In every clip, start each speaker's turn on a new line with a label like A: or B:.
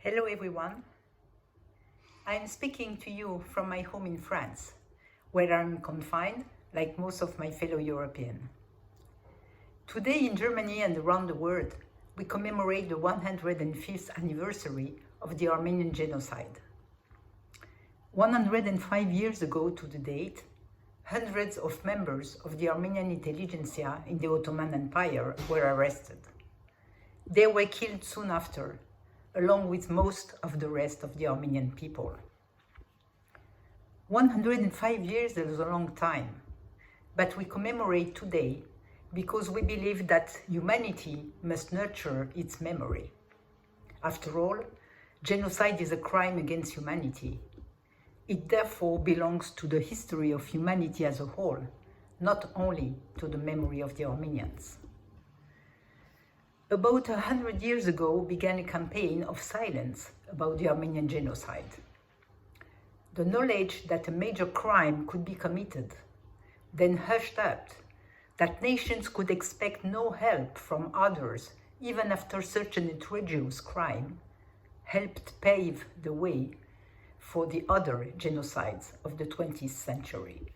A: Hello everyone. I am speaking to you from my home in France, where I am confined like most of my fellow Europeans. Today in Germany and around the world, we commemorate the 105th anniversary of the Armenian genocide. 105 years ago to the date, hundreds of members of the Armenian intelligentsia in the Ottoman Empire were arrested. They were killed soon after, along with most of the rest of the Armenian people. 105 years is a long time, but we commemorate today because we believe that humanity must nurture its memory. After all, genocide is a crime against humanity. It therefore belongs to the history of humanity as a whole, not only to the memory of the Armenians. About 100 years ago began a campaign of silence about the Armenian genocide. The knowledge that a major crime could be committed, then hushed up, that nations could expect no help from others even after such an outrageous crime, helped pave the way for the other genocides of the 20th century.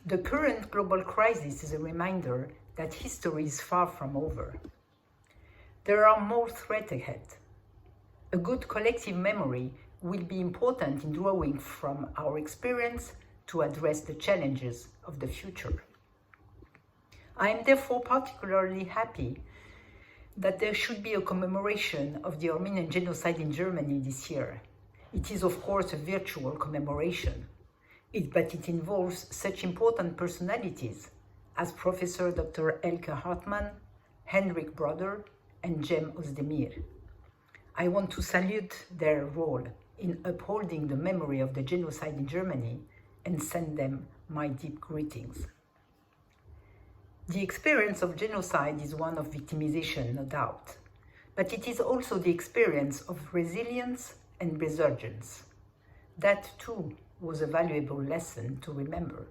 A: The current global crisis is a reminder that history is far from over. There are more threats ahead. A good collective memory will be important in drawing from our experience to address the challenges of the future. I am therefore particularly happy that there should be a commemoration of the Armenian genocide in Germany this year. It is of course a virtual commemoration, but it involves such important personalities as Professor Dr. Elke Hartmann, Henrik Broder, and Cem Özdemir. I want to salute their role in upholding the memory of the genocide in Germany and send them my deep greetings. The experience of genocide is one of victimization, no doubt, but it is also the experience of resilience and resurgence. That too was a valuable lesson to remember.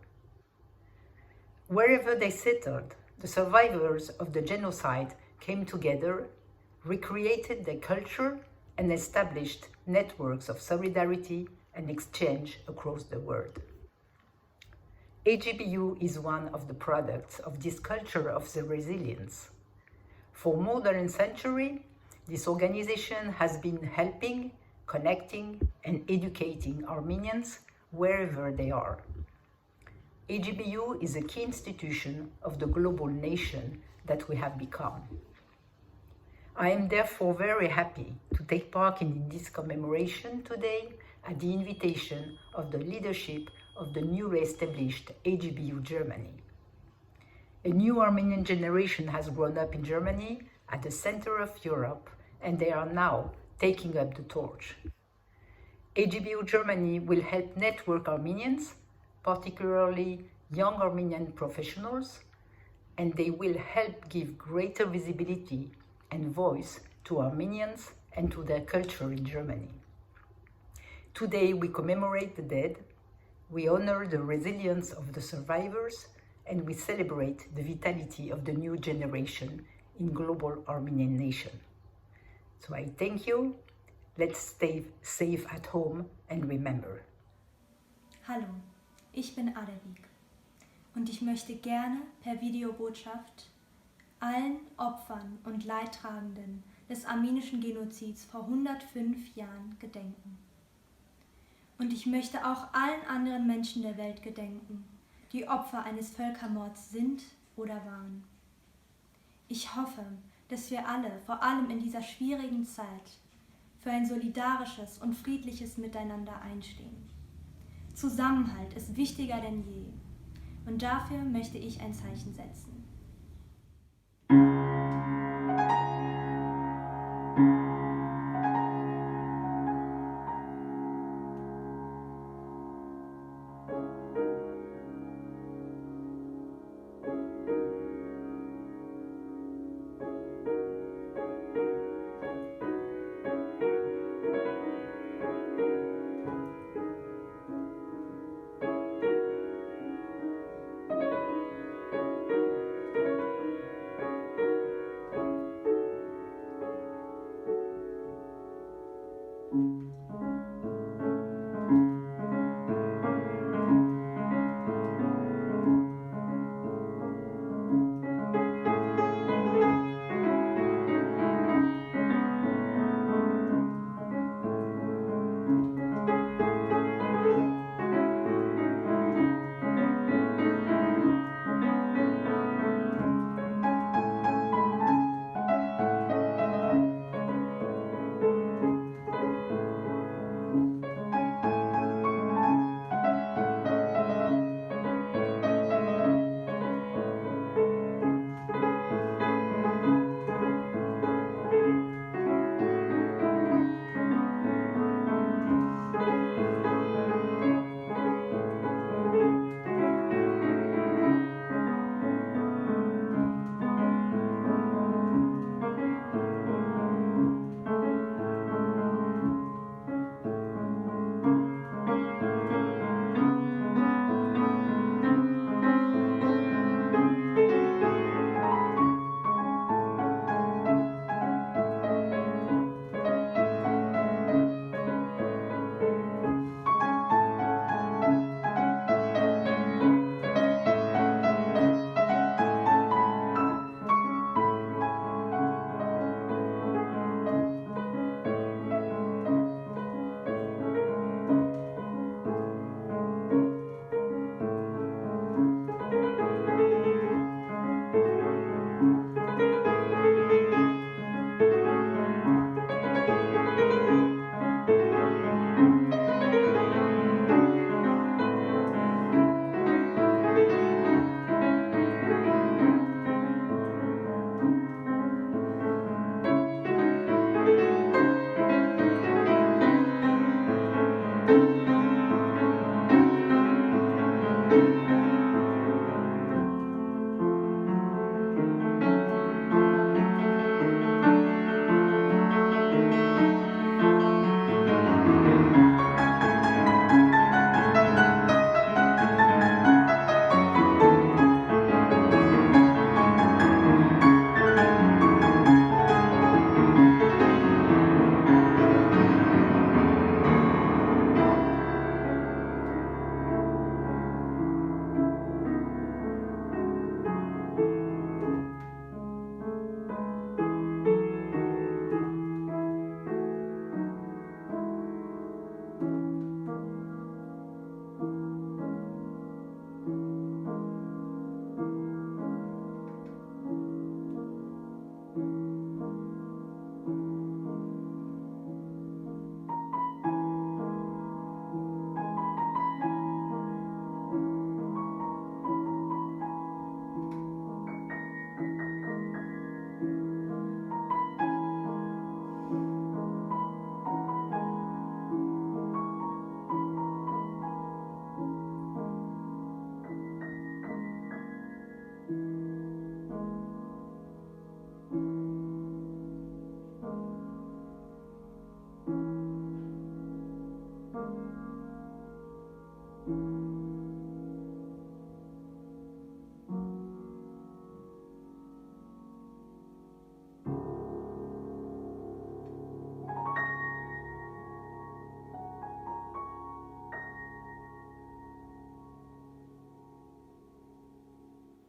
A: Wherever they settled, the survivors of the genocide came together, recreated their culture, and established networks of solidarity and exchange across the world. AGBU is one of the products of this culture of the resilience. For more than a century, this organization has been helping, connecting, and educating Armenians wherever they are. AGBU is a key institution of the global nation that we have become. I am therefore very happy to take part in this commemoration today at the invitation of the leadership of the newly established AGBU Germany. A new Armenian generation has grown up in Germany at the center of Europe, and they are now taking up the torch. AGBU Germany will help network Armenians, particularly young Armenian professionals, and they will help give greater visibility and voice to Armenians and to their culture in Germany. Today we commemorate the dead, we honor the resilience of the survivors, and we celebrate the vitality of the new generation in global Armenian nation. So I thank you. Let's stay safe at home and remember.
B: Hallo, ich bin Adewig und ich möchte gerne per Videobotschaft allen Opfern und Leidtragenden des armenischen Genozids vor 105 Jahren gedenken. Und ich möchte auch allen anderen Menschen der Welt gedenken, die Opfer eines Völkermords sind oder waren. Ich hoffe, dass wir alle, vor allem in dieser schwierigen Zeit, für ein solidarisches und friedliches Miteinander einstehen. Zusammenhalt ist wichtiger denn je und dafür möchte ich ein Zeichen setzen.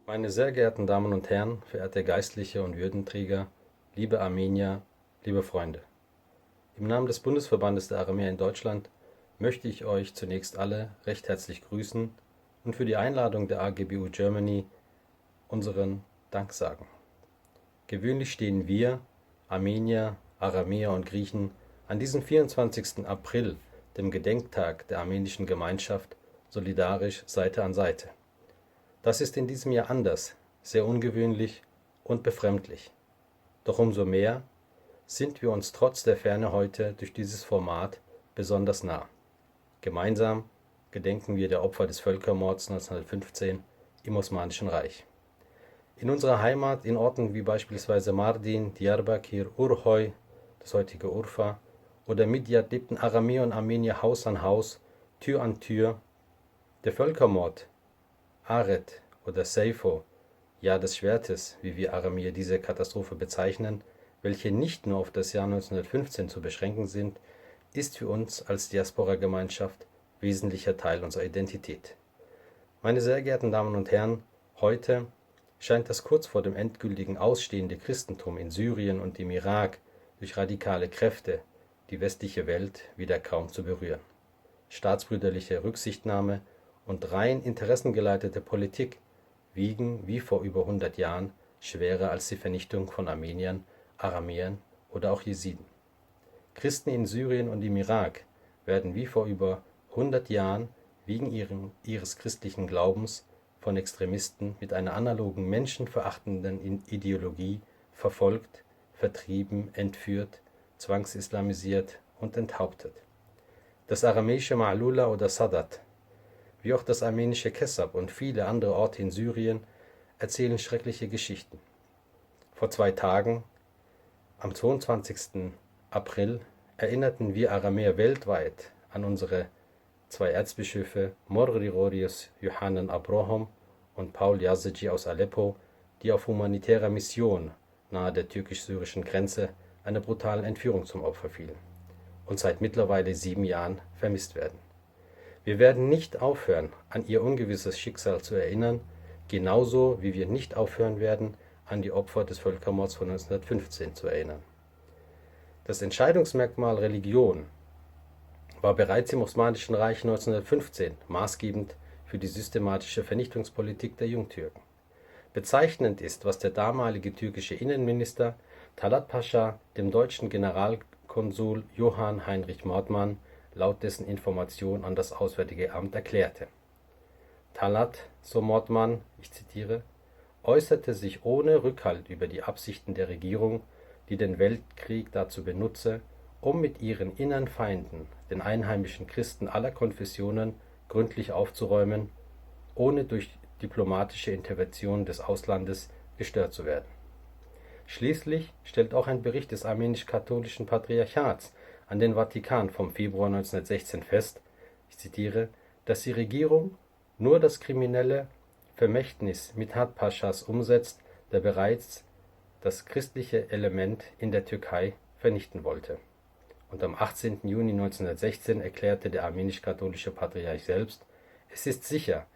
C: Meine sehr geehrten Damen und Herren, verehrte Geistliche und Würdenträger, liebe Armenier, liebe Freunde. Im Namen des Bundesverbandes der Aramäer in Deutschland möchte ich euch zunächst alle recht herzlich grüßen und für die Einladung der AGBU Germany unseren Dank sagen. Gewöhnlich stehen wir, Armenier, Aramäer und Griechen, an diesem 24. April, dem Gedenktag der armenischen Gemeinschaft, solidarisch Seite an Seite. Das ist in diesem Jahr anders, sehr ungewöhnlich und befremdlich. Doch umso mehr sind wir uns trotz der Ferne heute durch dieses Format besonders nah. Gemeinsam gedenken wir der Opfer des Völkermords 1915 im Osmanischen Reich. In unserer Heimat, in Orten wie beispielsweise Mardin, Diyarbakir, Urhoi, das heutige Urfa, oder Midyat lebten Aramäer und Armenier Haus an Haus, Tür an Tür. Der Völkermord, Aret oder Seifo, Jahr des Schwertes, wie wir Aramäer diese Katastrophe bezeichnen, welche nicht nur auf das Jahr 1915 zu beschränken sind, ist für uns als Diaspora-Gemeinschaft wesentlicher Teil unserer Identität. Meine sehr geehrten Damen und Herren, heute scheint das kurz vor dem endgültigen ausstehende Christentum in Syrien und im Irak durch radikale Kräfte die westliche Welt wieder kaum zu berühren. Staatsbrüderliche Rücksichtnahme und rein interessengeleitete Politik wiegen wie vor über 100 Jahren schwerer als die Vernichtung von Armeniern, Aramäern oder auch Jesiden. Christen in Syrien und im Irak werden wie vor über 100 Jahren wegen ihres christlichen Glaubens von Extremisten mit einer analogen menschenverachtenden Ideologie verfolgt, vertrieben, entführt, zwangsislamisiert und enthauptet. Das aramäische Ma'lula oder Sadat, wie auch das armenische Kessab und viele andere Orte in Syrien erzählen schreckliche Geschichten. Vor 2 Tagen, am 22. April, erinnerten wir Aramäer weltweit an unsere 2 Erzbischöfe Mor Grigorios Yohanan Abraham und Paul Yazigi aus Aleppo, die auf humanitärer Mission nahe der türkisch-syrischen Grenze einer brutalen Entführung zum Opfer fielen und seit mittlerweile 7 Jahren vermisst werden. Wir werden nicht aufhören, an ihr ungewisses Schicksal zu erinnern, genauso wie wir nicht aufhören werden, an die Opfer des Völkermords von 1915 zu erinnern. Das Entscheidungsmerkmal Religion war bereits im Osmanischen Reich 1915 maßgebend für die systematische Vernichtungspolitik der Jungtürken. Bezeichnend ist, was der damalige türkische Innenminister Talat Pascha dem deutschen Generalkonsul Johann Heinrich Mordmann laut dessen Information an das Auswärtige Amt erklärte. Talat, so Mordmann, ich zitiere, äußerte sich ohne Rückhalt über die Absichten der Regierung, die den Weltkrieg dazu benutze, um mit ihren inneren Feinden, den einheimischen Christen aller Konfessionen, gründlich aufzuräumen, ohne durch diplomatische Intervention des Auslandes gestört zu werden. Schließlich stellt auch ein Bericht des armenisch-katholischen Patriarchats an den Vatikan vom Februar 1916 fest, ich zitiere, dass die Regierung nur das kriminelle Vermächtnis Mithat Paschas umsetzt, der bereits das christliche Element in der Türkei vernichten wollte. Und am 18. Juni 1916 erklärte der armenisch-katholische Patriarch selbst, es ist sicher,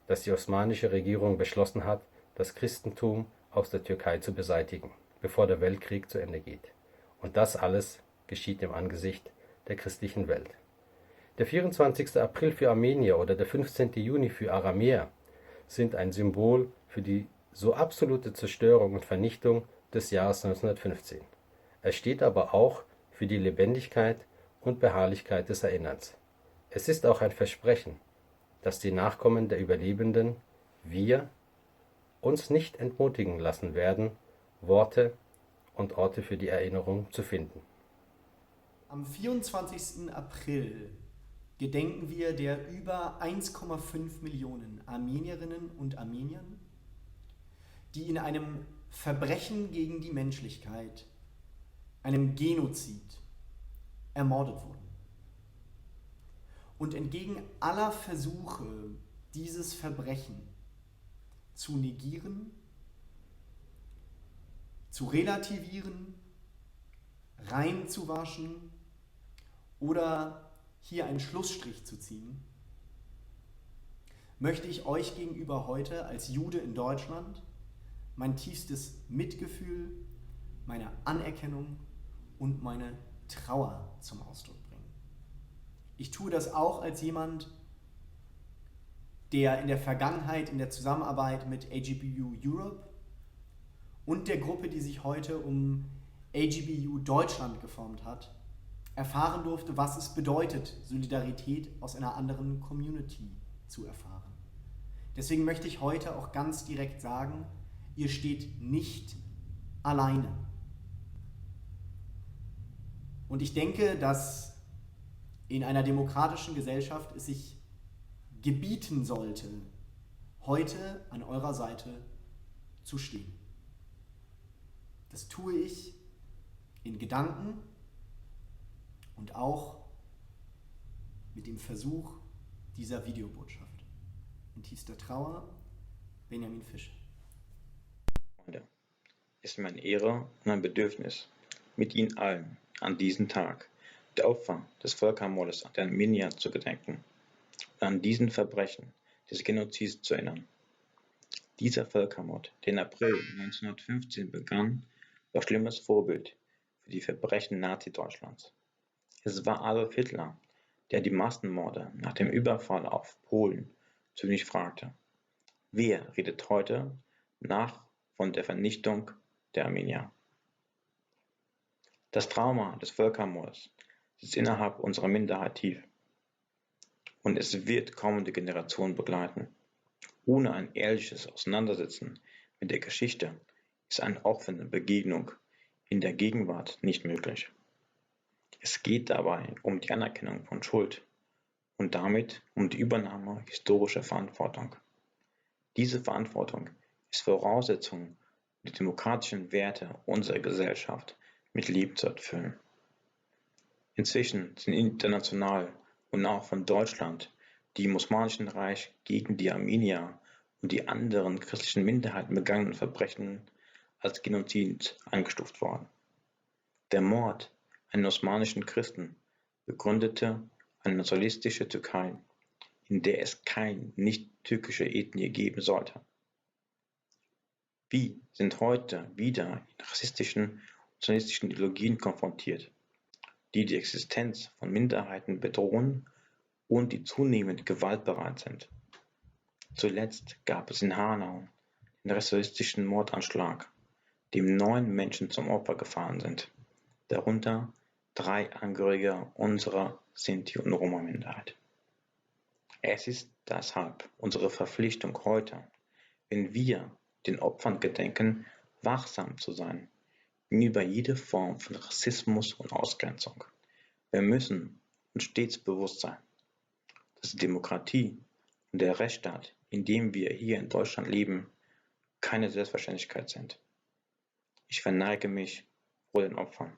C: dass die osmanische Regierung beschlossen hat, das Christentum aus der Türkei zu beseitigen, bevor der Weltkrieg zu Ende geht. Und das alles geschieht im Angesicht der christlichen Welt. Der 24. April für Armenier oder der 15. Juni für Aramäer sind ein Symbol für die so absolute Zerstörung und Vernichtung des Jahres 1915. Es steht aber auch für die Lebendigkeit und Beharrlichkeit des Erinnerns. Es ist auch ein Versprechen, dass die Nachkommen der Überlebenden, wir, uns nicht entmutigen lassen werden, Worte und Orte für die Erinnerung zu finden.
D: Am 24. April gedenken wir der über 1,5 Millionen Armenierinnen und Armeniern, die in einem Verbrechen gegen die Menschlichkeit, einem Genozid, ermordet wurden. Und entgegen aller Versuche, dieses Verbrechen zu negieren, zu relativieren, reinzuwaschen oder hier einen Schlussstrich zu ziehen, möchte ich euch gegenüber heute als Jude in Deutschland mein tiefstes Mitgefühl, meine Anerkennung und meine Trauer zum Ausdruck bringen. Ich tue das auch als jemand, der in der Vergangenheit in der Zusammenarbeit mit AGBU Europe und der Gruppe, die sich heute um AGBU Deutschland geformt hat, erfahren durfte, was es bedeutet, Solidarität aus einer anderen Community zu erfahren. Deswegen möchte ich heute auch ganz direkt sagen, ihr steht nicht alleine. Und ich denke, dass in einer demokratischen Gesellschaft es sich gebieten sollte, heute an eurer Seite zu stehen. Das tue ich in Gedanken und auch mit dem Versuch dieser Videobotschaft. In tiefster Trauer, Benjamin Fischer.
E: Freunde, es ist mir eine Ehre und ein Bedürfnis, mit Ihnen allen an diesem Tag der Opfer des Völkermordes an den Armeniern zu gedenken und an diesen Verbrechen des Genozids zu erinnern. Dieser Völkermord, der im April 1915 begann, war ein schlimmes Vorbild für die Verbrechen Nazi-Deutschlands. Es war Adolf Hitler, der die Massenmorde nach dem Überfall auf Polen zynisch fragte: Wer redet heute von der Vernichtung der Armenier? Das Trauma des Völkermordes sitzt innerhalb unserer Minderheit tief und es wird kommende Generationen begleiten. Ohne ein ehrliches Auseinandersetzen mit der Geschichte ist eine offene Begegnung in der Gegenwart nicht möglich. Es geht dabei um die Anerkennung von Schuld und damit um die Übernahme historischer Verantwortung. Diese Verantwortung ist Voraussetzung, um die demokratischen Werte unserer Gesellschaft mit Leben zu erfüllen. Inzwischen sind international und auch von Deutschland die im Osmanischen Reich gegen die Armenier und die anderen christlichen Minderheiten begangenen Verbrechen als Genozid eingestuft worden. Der Mord an den osmanischen Christen begründete eine nationalistische Türkei, in der es keine nicht-türkische Ethnie geben sollte. Wir sind heute wieder in rassistischen und nationalistischen Ideologien konfrontiert, die die Existenz von Minderheiten bedrohen und die zunehmend gewaltbereit sind. Zuletzt gab es in Hanau den rassistischen Mordanschlag, dem 9 Menschen zum Opfer gefallen sind, darunter 3 Angehörige unserer Sinti- und Roma-Minderheit. Es ist deshalb unsere Verpflichtung heute, wenn wir den Opfern gedenken, wachsam zu sein gegenüber jeder Form von Rassismus und Ausgrenzung. Wir müssen uns stets bewusst sein, dass die Demokratie und der Rechtsstaat, in dem wir hier in Deutschland leben, keine Selbstverständlichkeit sind. Ich verneige mich vor den Opfern.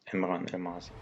E: Emran Elmasi.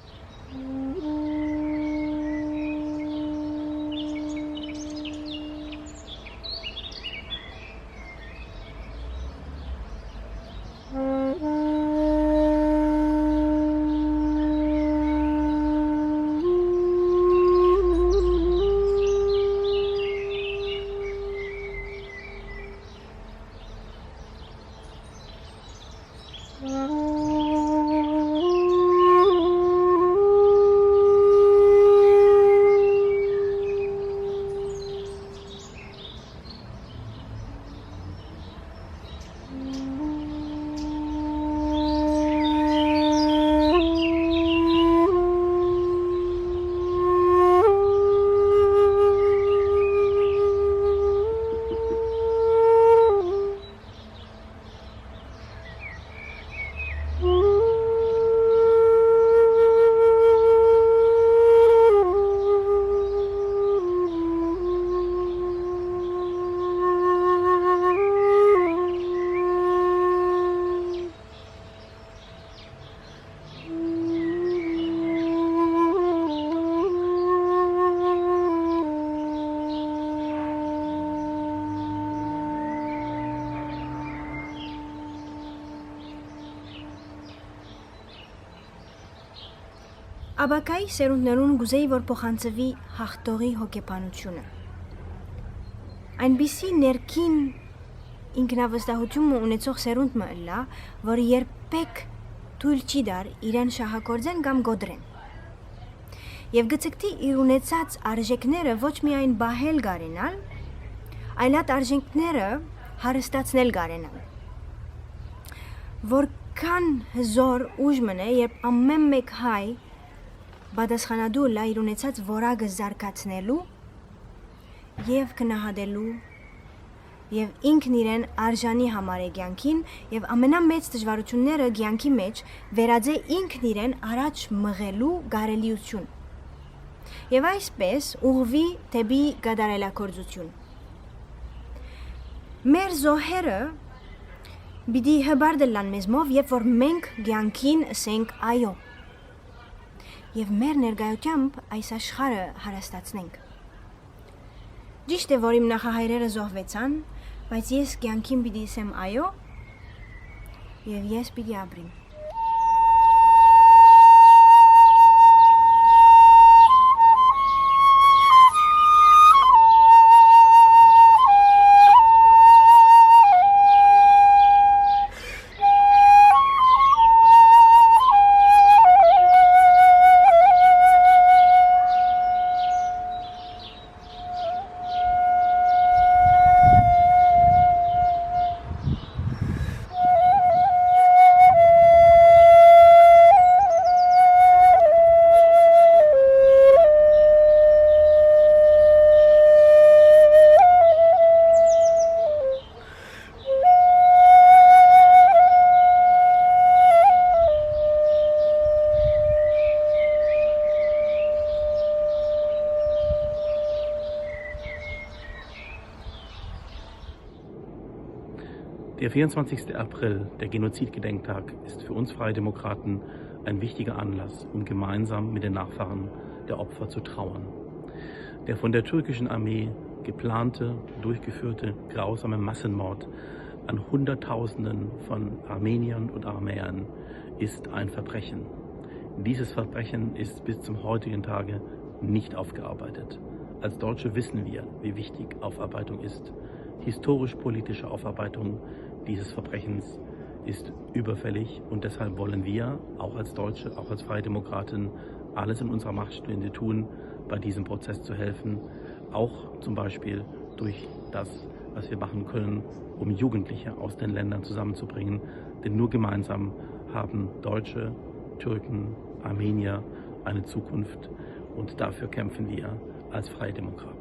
F: Աբակայի սերունդներուն գուզեի, որ փոխանցվի հաղթողի հոգեբանությունը։ այնպիսի ներքին ինքնավստահություն ունեցող սերունդ մը ըլլա, որ երբեք թույլ չի դար իրեն շահագործեն կամ գոդրեն։ Եվ գցկտի իր ունեցած արժեքները ոչ միայն բահել գարենալ, այլ այդ արժեքները հարստացնել գարենալ։ Որքան հզոր ուժ մնե, երբ ամեն մեկ հայ պատասխանատու լա իր ունեցած որակը զարգացնելու եւ գնահատելու եւ ինքն իրեն արժանի համարե կյանքին եւ ամենամեծ դժվարությունները կյանքի մեջ վերածե ինքն իրեն առաջ մղելու գարելիություն եւ այսպես ուղղվի դեպի գադարելակորձություն։ Մեր զոհերը պիտի հբարդելան մեզմով, երբ որ մենք կյանքին ասենք այո եւ մեր ներկայությամբ այս աշխարհը հարստացնենք։ Ճիշտ է, որ իմ նախահայրերը զոհվեցան, բայց ես կյանքին պիտի ասեմ այո եւ ես պիտի ապրեմ։
G: Der 24. April, der Genozidgedenktag, ist für uns Freie Demokraten ein wichtiger Anlass, um gemeinsam mit den Nachfahren der Opfer zu trauern. Der von der türkischen Armee geplante, durchgeführte, grausame Massenmord an Hunderttausenden von Armeniern und Aramäern ist ein Verbrechen. Dieses Verbrechen ist bis zum heutigen Tage nicht aufgearbeitet. Als Deutsche wissen wir, wie wichtig Aufarbeitung ist. Historisch-politische Aufarbeitung dieses Verbrechens ist überfällig und deshalb wollen wir, auch als Deutsche, auch als Freie Demokraten, alles in unserer Macht Stehende tun, bei diesem Prozess zu helfen, auch zum Beispiel durch das, was wir machen können, um Jugendliche aus den Ländern zusammenzubringen, denn nur gemeinsam haben Deutsche, Türken, Armenier eine Zukunft und dafür kämpfen wir als Freie Demokraten.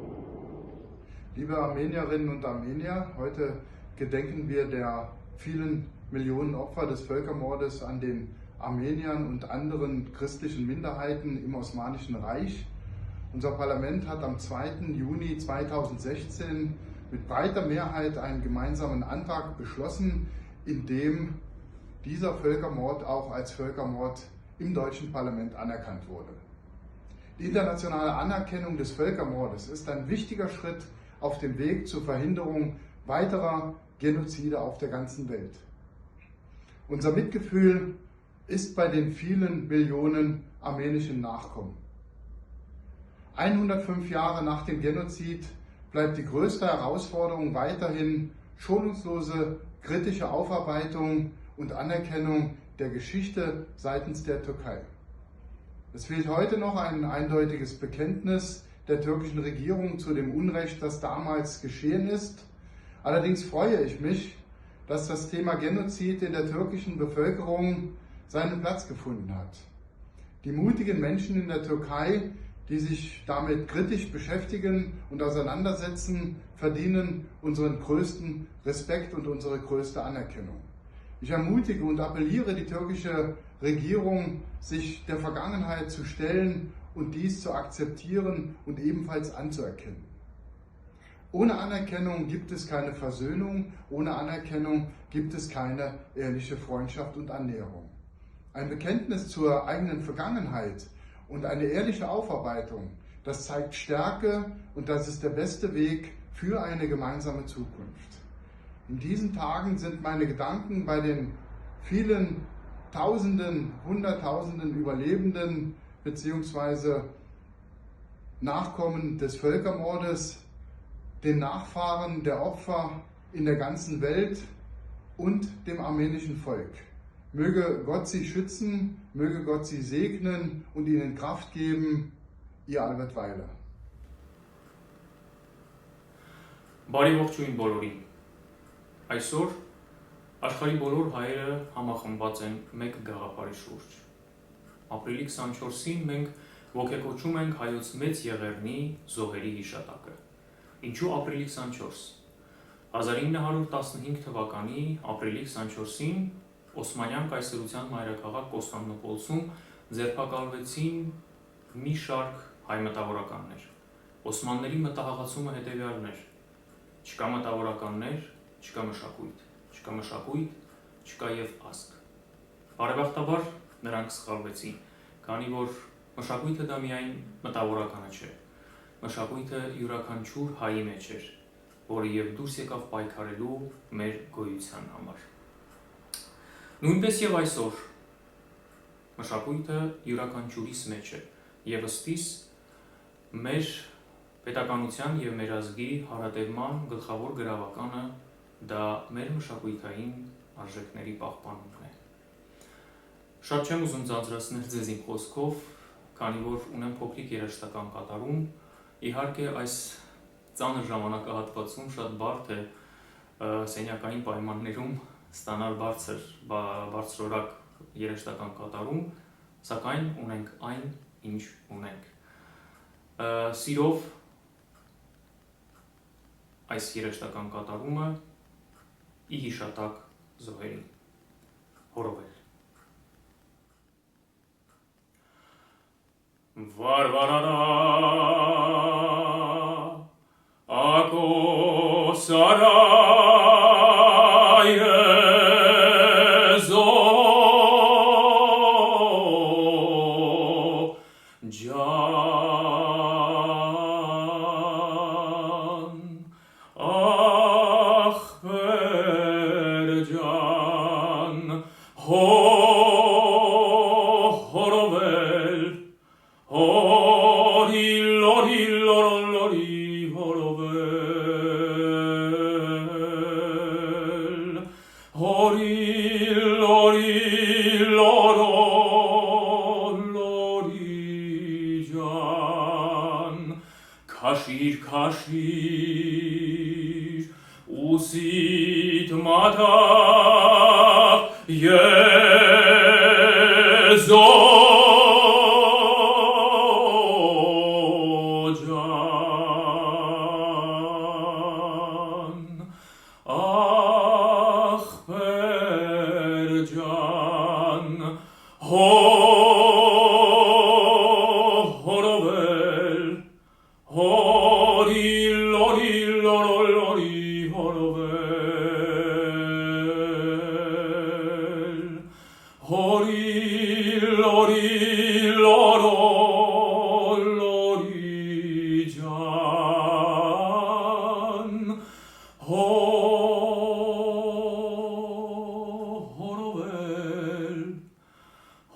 H: Liebe Armenierinnen und Armenier, heute gedenken wir der vielen Millionen Opfer des Völkermordes an den Armeniern und anderen christlichen Minderheiten im Osmanischen Reich. Unser Parlament hat am 2. Juni 2016 mit breiter Mehrheit einen gemeinsamen Antrag beschlossen, in dem dieser Völkermord auch als Völkermord im deutschen Parlament anerkannt wurde. Die internationale Anerkennung des Völkermordes ist ein wichtiger Schritt auf dem Weg zur Verhinderung weiterer Genozide auf der ganzen Welt. Unser Mitgefühl ist bei den vielen Millionen armenischen Nachkommen. 105 Jahre nach dem Genozid bleibt die größte Herausforderung weiterhin schonungslose kritische Aufarbeitung und Anerkennung der Geschichte seitens der Türkei. Es fehlt heute noch ein eindeutiges Bekenntnis der türkischen Regierung zu dem Unrecht, das damals geschehen ist. Allerdings freue ich mich, dass das Thema Genozid in der türkischen Bevölkerung seinen Platz gefunden hat. Die mutigen Menschen in der Türkei, die sich damit kritisch beschäftigen und auseinandersetzen, verdienen unseren größten Respekt und unsere größte Anerkennung. Ich ermutige und appelliere die türkische Regierung, sich der Vergangenheit zu stellen und dies zu akzeptieren und ebenfalls anzuerkennen. Ohne Anerkennung gibt es keine Versöhnung, ohne Anerkennung gibt es keine ehrliche Freundschaft und Annäherung. Ein Bekenntnis zur eigenen Vergangenheit und eine ehrliche Aufarbeitung, das zeigt Stärke und das ist der beste Weg für eine gemeinsame Zukunft. In diesen Tagen sind meine Gedanken bei den vielen Tausenden, Hunderttausenden Überlebenden bzw. Nachkommen des Völkermordes den Nachfahren der Opfer in der ganzen Welt und dem armenischen Volk. Möge Gott sie schützen, möge Gott sie segnen und ihnen Kraft geben, ihr Albert Weiler.
I: Բարի ողջույն բոլորին։ Այսօր աշխարհի բոլոր հայերը համախմբված են մեկ գաղափարի շուրջ։ Ապրիլի 24-ին մենք ոգեկոչում ենք հայոց մեծ եղեռնի զոհերի հիշատակը։ Ինչու ապրիլի 24։ 1915 թվականի ապրիլի 24-ին Օսմանյան կայսրության մայրաքաղաք Կոստանդնուպոլսում ձերբակալվեցին մի շարք հայ մտավորականներ։ Օսմանների մտահղացումը հետևյալն էր. չկա մտավորականներ, չկա մշակույթ, չկա մշակույթ, չկա եւ ազգ։ Բարեբախտաբար նրանք սխալվեցին, քանի որ մշակույթը դա միայն մտավորականը չէ։ Մշակույթը յուրաքանչյուր հայի մեջ էր, որը եւ դուրս եկավ պայքարելու մեր գոյության համար։ Նույնպես եւ այսօր մշակույթը յուրաքանչյուրիս մեջ է եւ ըստիս մեր պետականության եւ մեր ազգի հարատևման գլխավոր գրավականը դա մեր մշակույթային արժեքների պահպանումն է։ Շատ չեմ ուզում ձանձրացնել ձեզ իմ խոսքով, քանի որ ունեմ փոքրիկ երաժշտական կատարում, իհարկե այս ծանր ժամանակահատվածում շատ բարդ է սենյակային պայմաններում ստանալ բարձրորակ երաժշտական կատարում, սակայն ունենք այն, ինչ ունենք։ Սիրով այս երաժշտական կատարումը ի հիշատակ զոհերին։ Հորովել։ Վարվարարա ակոսարա Քաշիր, քաշիր, ուսիդ մատաղ եզոջան, ախպեր ջան, հորովել, Hori lori loro lori horovel. Hori lori loro lori jan. Horovel.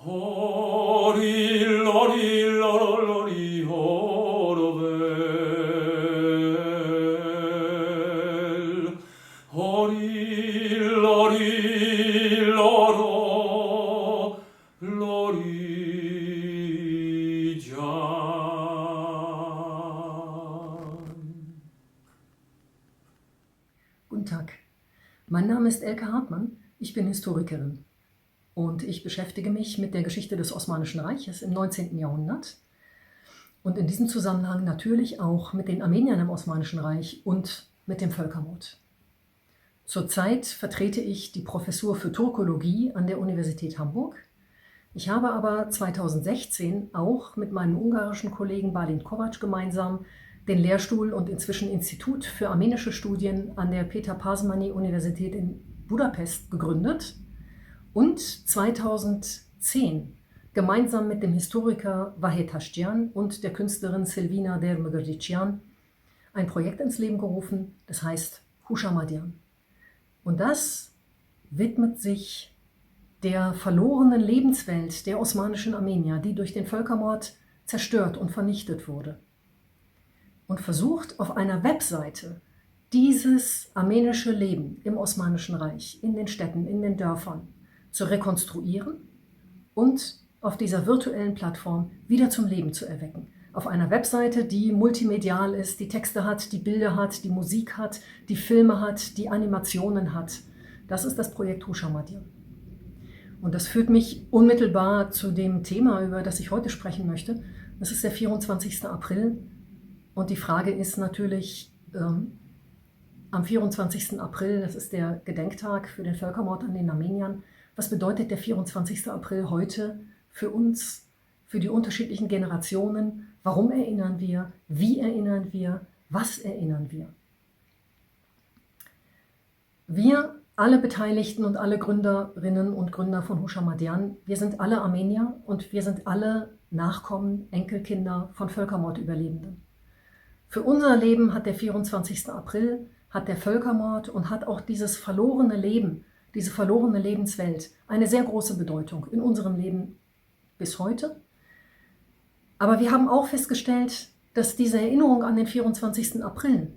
I: Hori lori loro lori horovel. Hori lori loro lori jan.
J: Guten Tag, mein Name ist Elke Hartmann, ich bin Historikerin und ich beschäftige mich mit der Geschichte des Osmanischen Reiches im 19. Jahrhundert und in diesem Zusammenhang natürlich auch mit den Armeniern im Osmanischen Reich und mit dem Völkermord. Zurzeit vertrete ich die Professur für Turkologie an der Universität Hamburg. Ich habe aber 2016 auch mit meinem ungarischen Kollegen Balint Kovacs gemeinsam den Lehrstuhl und inzwischen Institut für armenische Studien an der Peter Pázmány Universität in Budapest gegründet und 2010 gemeinsam mit dem Historiker Vahed Hashtian und der Künstlerin Silvina Dermagerdician ein Projekt ins Leben gerufen, das heißt Hushamadian. Und das widmet sich der verlorenen Lebenswelt der osmanischen Armenier, die durch den Völkermord zerstört und vernichtet wurde. und versucht auf einer Webseite dieses armenische Leben im Osmanischen Reich, in den Städten, in den Dörfern zu rekonstruieren und auf dieser virtuellen Plattform wieder zum Leben zu erwecken. Auf einer Webseite, die multimedial ist, die Texte hat, die Bilder hat, die Musik hat, die Filme hat, die Animationen hat. Das ist das Projekt Hushamadian. Und das führt mich unmittelbar zu dem Thema, über das ich heute sprechen möchte. Das ist der 24. April. Und die Frage ist natürlich, am 24. April, das ist der Gedenktag für den Völkermord an den Armeniern, was bedeutet der 24. April heute für uns, für die unterschiedlichen Generationen? Warum erinnern wir? Wie erinnern wir? Was erinnern wir? Wir, alle Beteiligten und alle Gründerinnen und Gründer von Hushamadian, wir sind alle Armenier und wir sind alle Nachkommen, Enkelkinder von Völkermordüberlebenden. Für unser Leben hat der 24. April, hat der Völkermord und hat auch dieses verlorene Leben, diese verlorene Lebenswelt eine sehr große Bedeutung in unserem Leben bis heute. Aber wir haben auch festgestellt, dass diese Erinnerung an den 24. April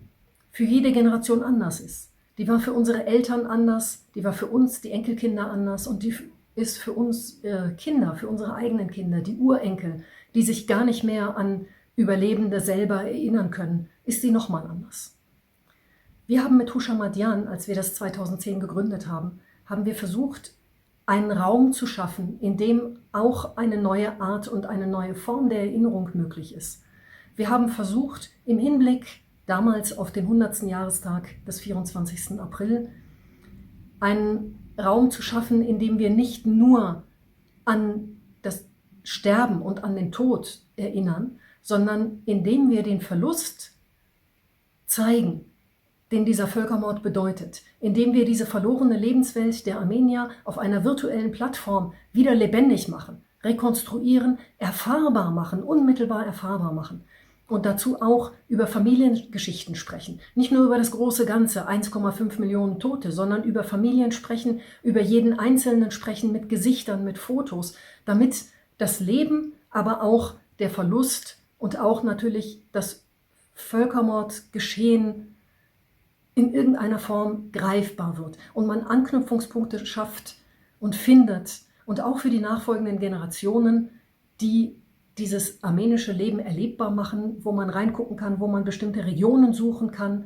J: für jede Generation anders ist. Die war für unsere Eltern anders, die war für uns, die Enkelkinder, anders und die ist für uns Kinder, für unsere eigenen Kinder, die Urenkel, die sich gar nicht mehr an Überlebende selber erinnern können, ist sie nochmal anders. Wir haben mit Hushamadian, als wir das 2010 gegründet haben, haben wir versucht, einen Raum zu schaffen, in dem auch eine neue Art und eine neue Form der Erinnerung möglich ist. Wir haben versucht, im Hinblick damals auf den 100. Jahrestag des 24. April, einen Raum zu schaffen, in dem wir nicht nur an das Sterben und an den Tod erinnern, sondern in dem wir den Verlust zeigen, den dieser Völkermord bedeutet, indem wir diese verlorene Lebenswelt der Armenier auf einer virtuellen Plattform wieder lebendig machen, rekonstruieren, erfahrbar machen, unmittelbar erfahrbar machen und dazu auch über Familiengeschichten sprechen. Nicht nur über das große Ganze, 1,5 Millionen Tote, sondern über Familien sprechen, über jeden Einzelnen sprechen, mit Gesichtern, mit Fotos, damit das Leben, aber auch der Verlust und auch natürlich das Völkermordgeschehen in irgendeiner Form greifbar wird und man Anknüpfungspunkte schafft und findet und auch für die nachfolgenden Generationen, die dieses armenische Leben erlebbar machen, wo man reingucken kann, wo man bestimmte Regionen suchen kann.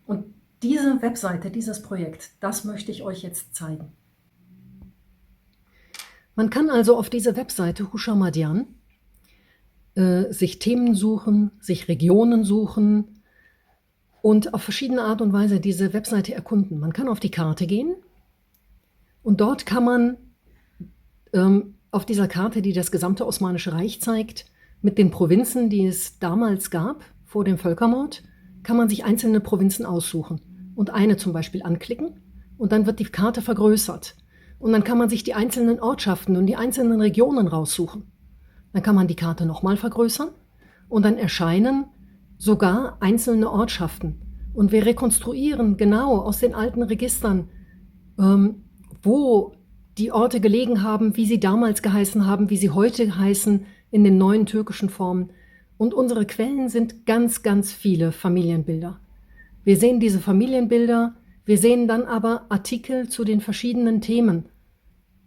J: Und diese Webseite, dieses Projekt, das möchte ich euch jetzt zeigen. Man kann also auf dieser Webseite Hushamadian sich Themen suchen, sich Regionen suchen, und auf verschiedene Art und Weise diese Webseite erkunden. Man kann auf die Karte gehen und dort kann man auf dieser Karte, die das gesamte Osmanische Reich zeigt, mit den Provinzen, die es damals gab, vor dem Völkermord, kann man sich einzelne Provinzen aussuchen und eine zum Beispiel anklicken und dann wird die Karte vergrößert. Und dann kann man sich die einzelnen Ortschaften und die einzelnen Regionen raussuchen. Dann kann man die Karte nochmal vergrößern und dann erscheinen sogar einzelne Ortschaften. Und wir rekonstruieren genau aus den alten Registern, wo die Orte gelegen haben, wie sie damals geheißen haben, wie sie heute heißen, in den neuen türkischen Formen. Und unsere Quellen sind ganz, ganz viele Familienbilder. Wir sehen diese Familienbilder, wir sehen dann aber Artikel zu den verschiedenen Themen.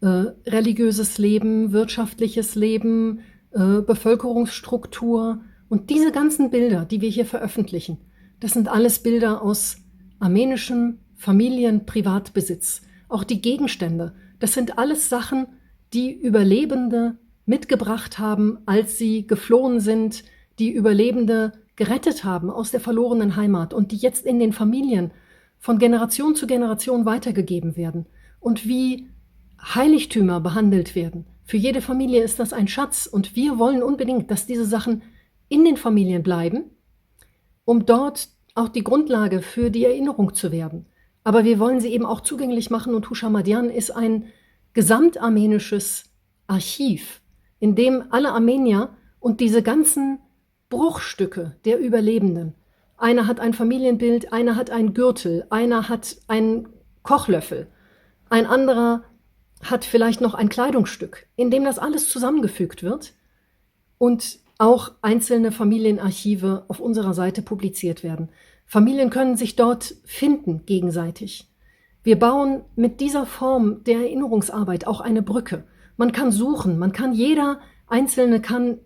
J: Religiöses Leben, wirtschaftliches Leben, Bevölkerungsstruktur. Und diese ganzen Bilder, die wir hier veröffentlichen, das sind alles Bilder aus armenischem Familienprivatbesitz. Auch die Gegenstände, das sind alles Sachen, die Überlebende mitgebracht haben, als sie geflohen sind, die Überlebende gerettet haben aus der verlorenen Heimat und die jetzt in den Familien von Generation zu Generation weitergegeben werden und wie Heiligtümer behandelt werden. Für jede Familie ist das ein Schatz und wir wollen unbedingt, dass diese Sachen in den Familien bleiben, um dort auch die Grundlage für die Erinnerung zu werden. Aber wir wollen sie eben auch zugänglich machen und Hushamadian ist ein gesamtarmenisches Archiv, in dem alle Armenier und diese ganzen Bruchstücke der Überlebenden, einer hat ein Familienbild, einer hat einen Gürtel, einer hat einen Kochlöffel, ein anderer hat vielleicht noch ein Kleidungsstück, in dem das alles zusammengefügt wird und auch einzelne Familienarchive auf unserer Seite publiziert werden. Familien können sich dort finden gegenseitig. Wir bauen mit dieser Form der Erinnerungsarbeit auch eine Brücke. Man kann suchen, jeder Einzelne kann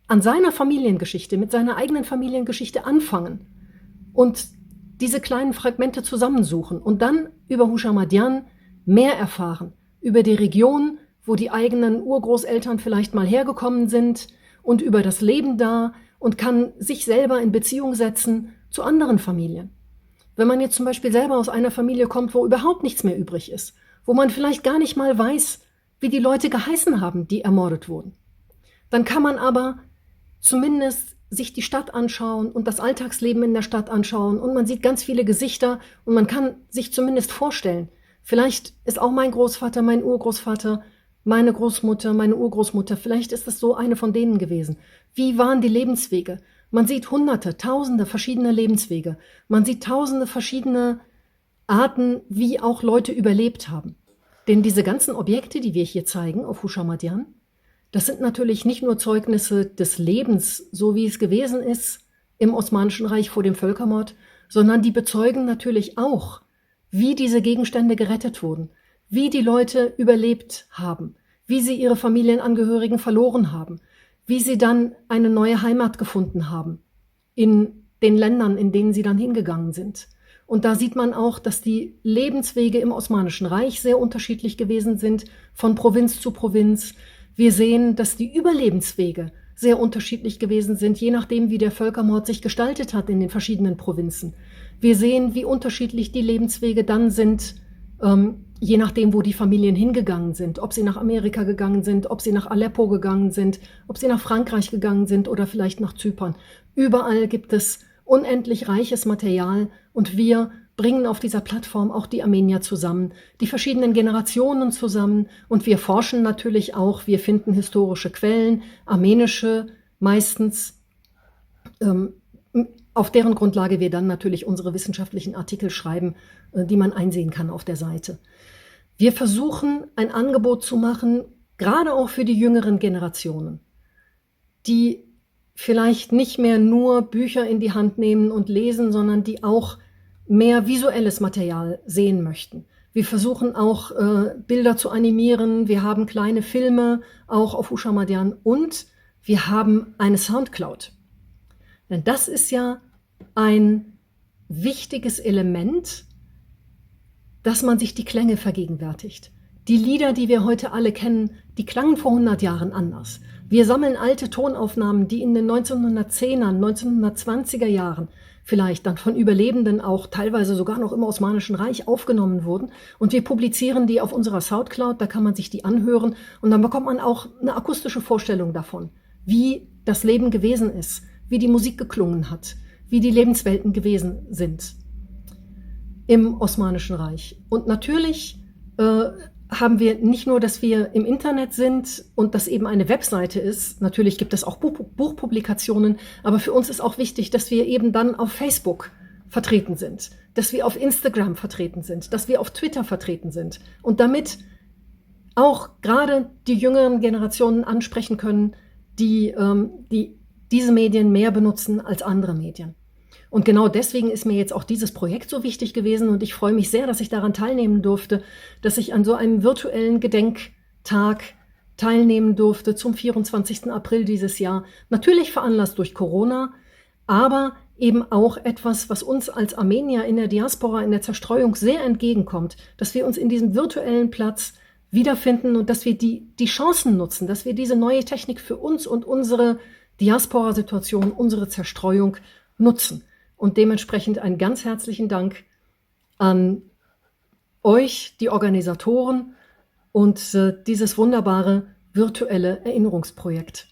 J: an seiner Familiengeschichte, mit seiner eigenen Familiengeschichte anfangen und diese kleinen Fragmente zusammensuchen und dann über Hushamadian mehr erfahren, über die Region, wo die eigenen Urgroßeltern vielleicht mal hergekommen sind und über das Leben da und kann sich selber in Beziehung setzen zu anderen Familien. Wenn man jetzt zum Beispiel selber aus einer Familie kommt, wo überhaupt nichts mehr übrig ist, wo man vielleicht gar nicht mal weiß, wie die Leute geheißen haben, die ermordet wurden, dann kann man aber zumindest sich die Stadt anschauen und das Alltagsleben in der Stadt anschauen und man sieht ganz viele Gesichter und man kann sich zumindest vorstellen, vielleicht ist auch mein Großvater, mein Urgroßvater, meine Großmutter, meine Urgroßmutter, vielleicht ist es so eine von denen gewesen. Wie waren die Lebenswege? Man sieht Hunderte, Tausende verschiedene Lebenswege. Man sieht Tausende verschiedene Arten, wie auch Leute überlebt haben. Denn diese ganzen Objekte, die wir hier zeigen auf Hushamadian, das sind natürlich nicht nur Zeugnisse des Lebens, so wie es gewesen ist im Osmanischen Reich vor dem Völkermord, sondern die bezeugen natürlich auch, wie diese Gegenstände gerettet wurden, wie die Leute überlebt haben, wie sie ihre Familienangehörigen verloren haben, wie sie dann eine neue Heimat gefunden haben in den Ländern, in denen sie dann hingegangen sind. Und da sieht man auch, dass die Lebenswege im Osmanischen Reich sehr unterschiedlich gewesen sind, von Provinz zu Provinz. Wir sehen, dass die Überlebenswege sehr unterschiedlich gewesen sind, je nachdem, wie der Völkermord sich gestaltet hat in den verschiedenen Provinzen. Wir sehen, wie unterschiedlich die Lebenswege dann sind, je nachdem, wo die Familien hingegangen sind, ob sie nach Amerika gegangen sind, ob sie nach Aleppo gegangen sind, ob sie nach Frankreich gegangen sind oder vielleicht nach Zypern. Überall gibt es unendlich reiches Material und wir bringen auf dieser Plattform auch die Armenier zusammen, die verschiedenen Generationen zusammen und wir forschen natürlich auch, wir finden historische Quellen, armenische meistens, auf deren Grundlage wir dann natürlich unsere wissenschaftlichen Artikel schreiben, die man einsehen kann auf der Seite. Wir versuchen, ein Angebot zu machen, gerade auch für die jüngeren Generationen, die vielleicht nicht mehr nur Bücher in die Hand nehmen und lesen, sondern die auch mehr visuelles Material sehen möchten. Wir versuchen auch Bilder zu animieren, wir haben kleine Filme auch auf Hushamadian und wir haben eine Soundcloud. Denn das ist ja ein wichtiges Element, dass man sich die Klänge vergegenwärtigt. Die Lieder, die wir heute alle kennen, die klangen vor 100 Jahren anders. Wir sammeln alte Tonaufnahmen, die in den 1910er, 1920er Jahren vielleicht dann von Überlebenden auch teilweise sogar noch im Osmanischen Reich aufgenommen wurden. Und wir publizieren die auf unserer Soundcloud, da kann man sich die anhören und dann bekommt man auch eine akustische Vorstellung davon, wie das Leben gewesen ist, wie die Musik geklungen hat, wie die Lebenswelten gewesen sind im Osmanischen Reich. Und natürlich haben wir nicht nur, dass wir im Internet sind und das eben eine Webseite ist. Natürlich gibt es auch Buchpublikationen, aber für uns ist auch wichtig, dass wir eben dann auf Facebook vertreten sind, dass wir auf Instagram vertreten sind, dass wir auf Twitter vertreten sind und damit auch gerade die jüngeren Generationen ansprechen können, die diese Medien mehr benutzen als andere Medien. Und genau deswegen ist mir jetzt auch dieses Projekt so wichtig gewesen und ich freue mich sehr, dass ich daran teilnehmen durfte, dass ich an so einem virtuellen Gedenktag teilnehmen durfte zum 24. April dieses Jahr. Natürlich veranlasst durch Corona, aber eben auch etwas, was uns als Armenier in der Diaspora, in der Zerstreuung sehr entgegenkommt, dass wir uns in diesem virtuellen Platz wiederfinden und dass wir die Chancen nutzen, dass wir diese neue Technik für uns und unsere Diaspora-Situation, unsere Zerstreuung nutzen. Und dementsprechend einen ganz herzlichen Dank an euch, die Organisatoren und dieses wunderbare virtuelle Erinnerungsprojekt.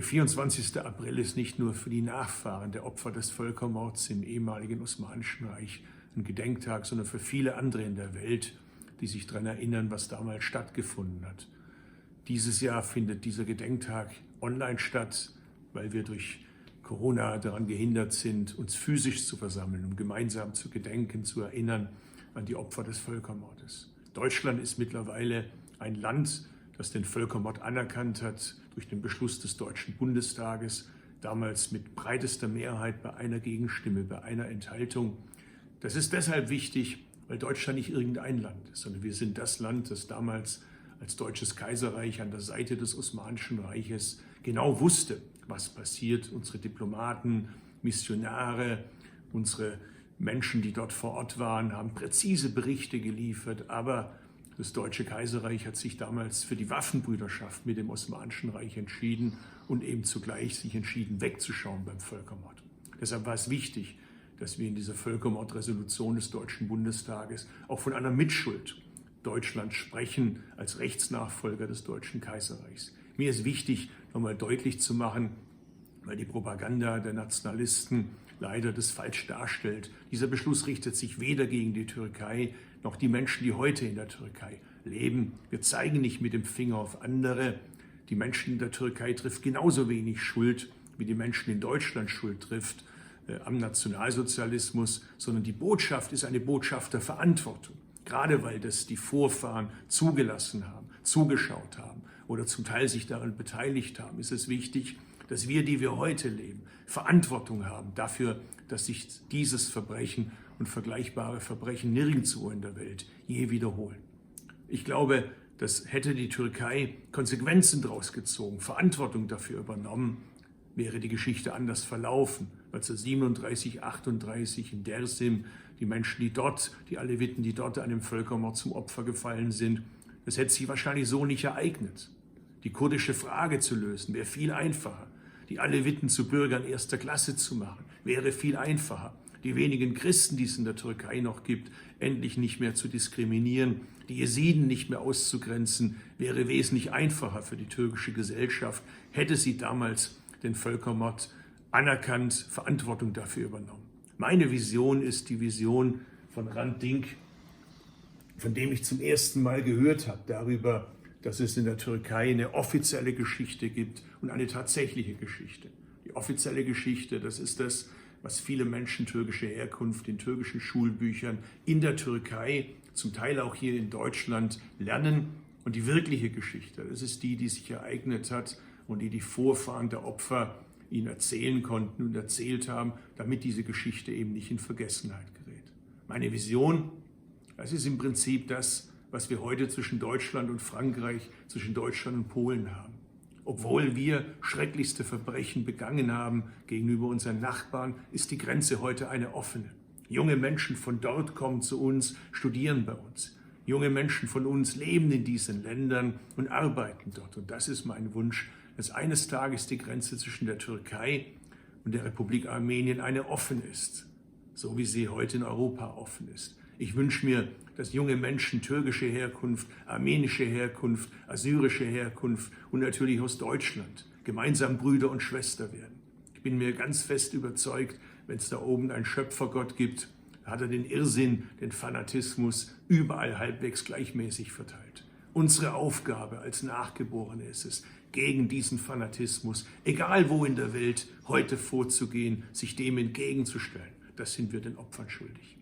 K: Der 24. April ist nicht nur für die Nachfahren der Opfer des Völkermords im ehemaligen Osmanischen Reich ein Gedenktag, sondern für viele andere in der Welt, die sich daran erinnern, was damals stattgefunden hat. Dieses Jahr findet dieser Gedenktag online statt, weil wir durch Corona daran gehindert sind, uns physisch zu versammeln, um gemeinsam zu gedenken, zu erinnern an die Opfer des Völkermordes. Deutschland ist mittlerweile ein Land, das den Völkermord anerkannt hat durch den Beschluss des Deutschen Bundestages, damals mit breitester Mehrheit bei einer Gegenstimme, bei einer Enthaltung. Das ist deshalb wichtig, weil Deutschland nicht irgendein Land ist, sondern wir sind das Land, das damals als Deutsches Kaiserreich an der Seite des Osmanischen Reiches genau wusste, was passiert. Unsere Diplomaten, Missionare, unsere Menschen, die dort vor Ort waren, haben präzise Berichte geliefert, aber das Deutsche Kaiserreich hat sich damals für die Waffenbrüderschaft mit dem Osmanischen Reich entschieden und eben zugleich sich entschieden, wegzuschauen beim Völkermord. Deshalb war es wichtig, dass wir in dieser Völkermordresolution des Deutschen Bundestages auch von einer Mitschuld Deutschlands sprechen als Rechtsnachfolger des Deutschen Kaiserreichs. Mir ist wichtig, nochmal deutlich zu machen, weil die Propaganda der Nationalisten leider das falsch darstellt. Dieser Beschluss richtet sich weder gegen die Türkei noch die Menschen, die heute in der Türkei leben. Wir zeigen nicht mit dem Finger auf andere. Die Menschen in der Türkei trifft genauso wenig Schuld, wie die Menschen in Deutschland Schuld trifft am Nationalsozialismus, sondern die Botschaft ist eine Botschaft der Verantwortung. Gerade weil das die Vorfahren zugelassen haben, zugeschaut haben oder zum Teil sich daran beteiligt haben, ist es wichtig, dass wir, die wir heute leben, Verantwortung haben dafür, dass sich dieses Verbrechen und vergleichbare Verbrechen nirgendwo in der Welt je wiederholen. Ich glaube, dass hätte die Türkei Konsequenzen daraus gezogen, Verantwortung dafür übernommen, wäre die Geschichte anders verlaufen. 1937, 1938 in Dersim, die Menschen, die Aleviten, die dort an dem Völkermord zum Opfer gefallen sind, das hätte sich wahrscheinlich so nicht ereignet. Die kurdische Frage zu lösen, wäre viel einfacher. Die Aleviten zu Bürgern erster Klasse zu machen, wäre viel einfacher. Die wenigen Christen, die es in der Türkei noch gibt, endlich nicht mehr zu diskriminieren, die Jesiden nicht mehr auszugrenzen, wäre wesentlich einfacher für die türkische Gesellschaft, hätte sie damals den Völkermord anerkannt, Verantwortung dafür übernommen. Meine Vision ist die Vision von Hrant Dink, von dem ich zum ersten Mal gehört habe, darüber, dass es in der Türkei eine offizielle Geschichte gibt und eine tatsächliche Geschichte. Die offizielle Geschichte, das ist das, was viele Menschen türkischer Herkunft in türkischen Schulbüchern in der Türkei, zum Teil auch hier in Deutschland, lernen. Und die wirkliche Geschichte, das ist die, die sich ereignet hat und die Vorfahren der Opfer ihnen erzählen konnten und erzählt haben, damit diese Geschichte eben nicht in Vergessenheit gerät. Meine Vision, das ist im Prinzip das, was wir heute zwischen Deutschland und Frankreich, zwischen Deutschland und Polen haben. Obwohl wir schrecklichste Verbrechen begangen haben gegenüber unseren Nachbarn, ist die Grenze heute eine offene. Junge Menschen von dort kommen zu uns, studieren bei uns. Junge Menschen von uns leben in diesen Ländern und arbeiten dort. Und das ist mein Wunsch, dass eines Tages die Grenze zwischen der Türkei und der Republik Armenien eine offene ist, so wie sie heute in Europa offen ist. Ich wünsche mir, dass junge Menschen türkischer Herkunft, armenischer Herkunft, assyrischer Herkunft und natürlich aus Deutschland gemeinsam Brüder und Schwester werden. Ich bin mir ganz fest überzeugt, wenn es da oben einen Schöpfergott gibt, hat er den Irrsinn, den Fanatismus überall halbwegs gleichmäßig verteilt. Unsere Aufgabe als Nachgeborene ist es, gegen diesen Fanatismus, egal wo in der Welt, heute vorzugehen, sich dem entgegenzustellen. Das sind wir den Opfern schuldig.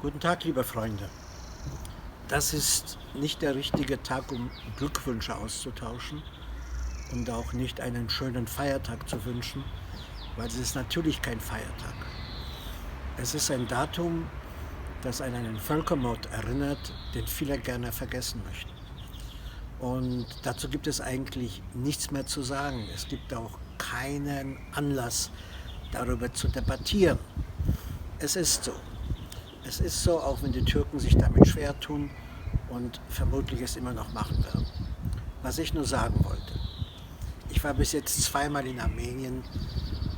L: Guten Tag, liebe Freunde. Das ist nicht der richtige Tag, um Glückwünsche auszutauschen und auch nicht einen schönen Feiertag zu wünschen, weil es ist natürlich kein Feiertag. Es ist ein Datum, das an einen Völkermord erinnert, den viele gerne vergessen möchten. Und dazu gibt es eigentlich nichts mehr zu sagen. Es gibt auch keinen Anlass, darüber zu debattieren. Es ist so. Es ist so, auch wenn die Türken sich damit schwer tun und vermutlich es immer noch machen werden. Was ich nur sagen wollte, ich war bis jetzt zweimal in Armenien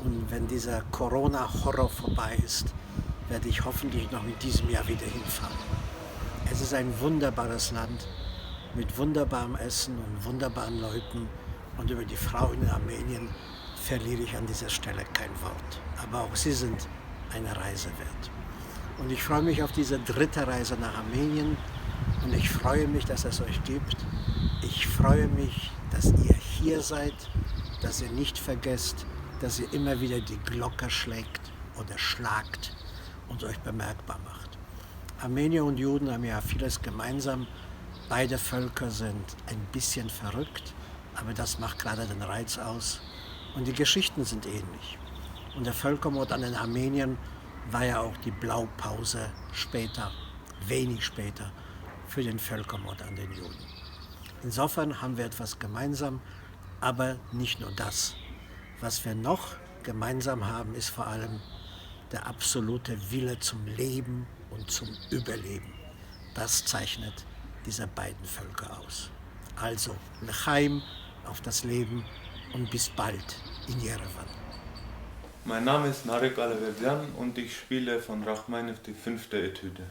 L: und wenn dieser Corona-Horror vorbei ist, werde ich hoffentlich noch in diesem Jahr wieder hinfahren. Es ist ein wunderbares Land mit wunderbarem Essen und wunderbaren Leuten und über die Frauen in Armenien verliere ich an dieser Stelle kein Wort. Aber auch sie sind eine Reise wert. Und ich freue mich auf diese dritte Reise nach Armenien und ich freue mich, dass es euch gibt. Ich freue mich, dass ihr hier seid, dass ihr nicht vergesst, dass ihr immer wieder die Glocke schlägt oder schlagt und euch bemerkbar macht. Armenier und Juden haben ja vieles gemeinsam. Beide Völker sind ein bisschen verrückt, aber das macht gerade den Reiz aus. Und die Geschichten sind ähnlich. Und der Völkermord an den Armeniern war ja auch die Blaupause später, wenig später, für den Völkermord an den Juden. Insofern haben wir etwas gemeinsam, aber nicht nur das. Was wir noch gemeinsam haben, ist vor allem der absolute Wille zum Leben und zum Überleben. Das zeichnet diese beiden Völker aus. Also, L'chaim, auf das Leben und bis bald in Jerewan.
M: Mein Name ist Narek Aleverdian und ich spiele von Rachmaninov die 5. Etüde.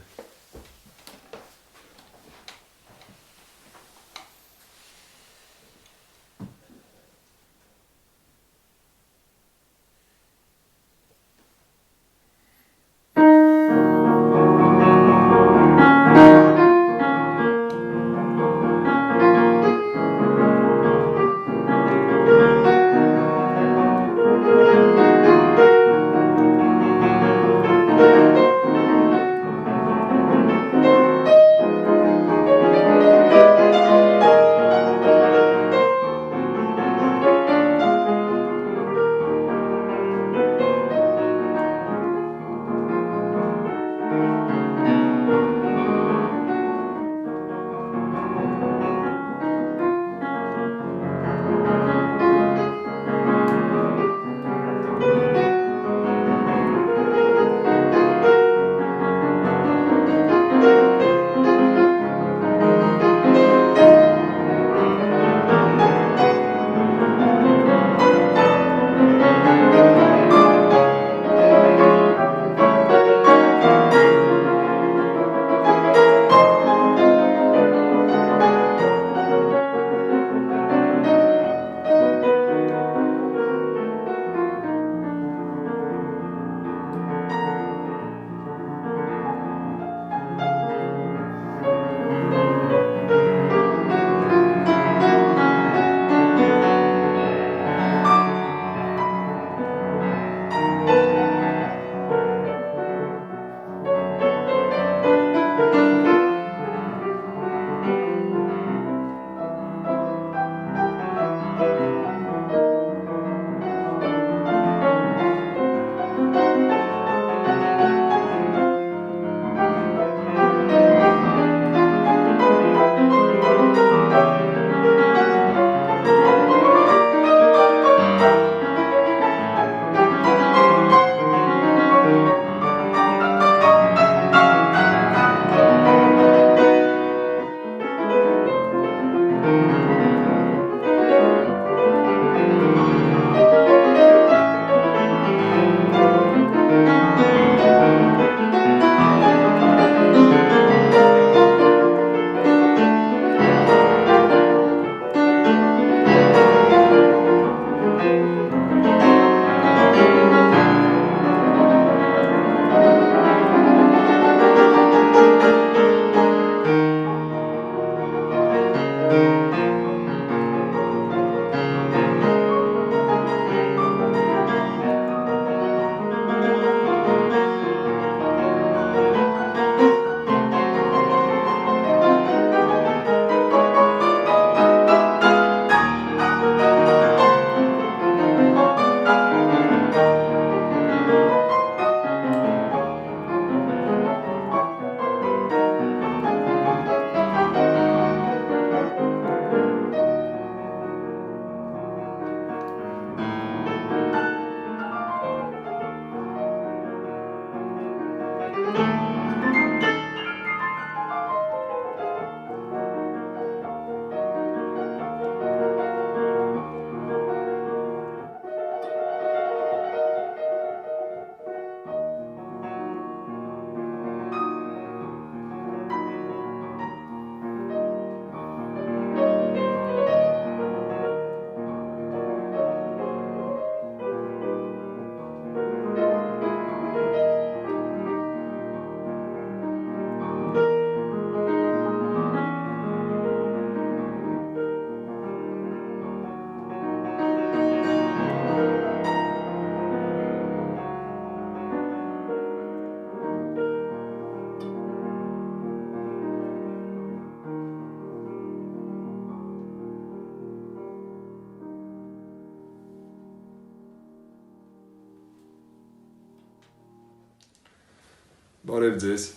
N: Barevdes,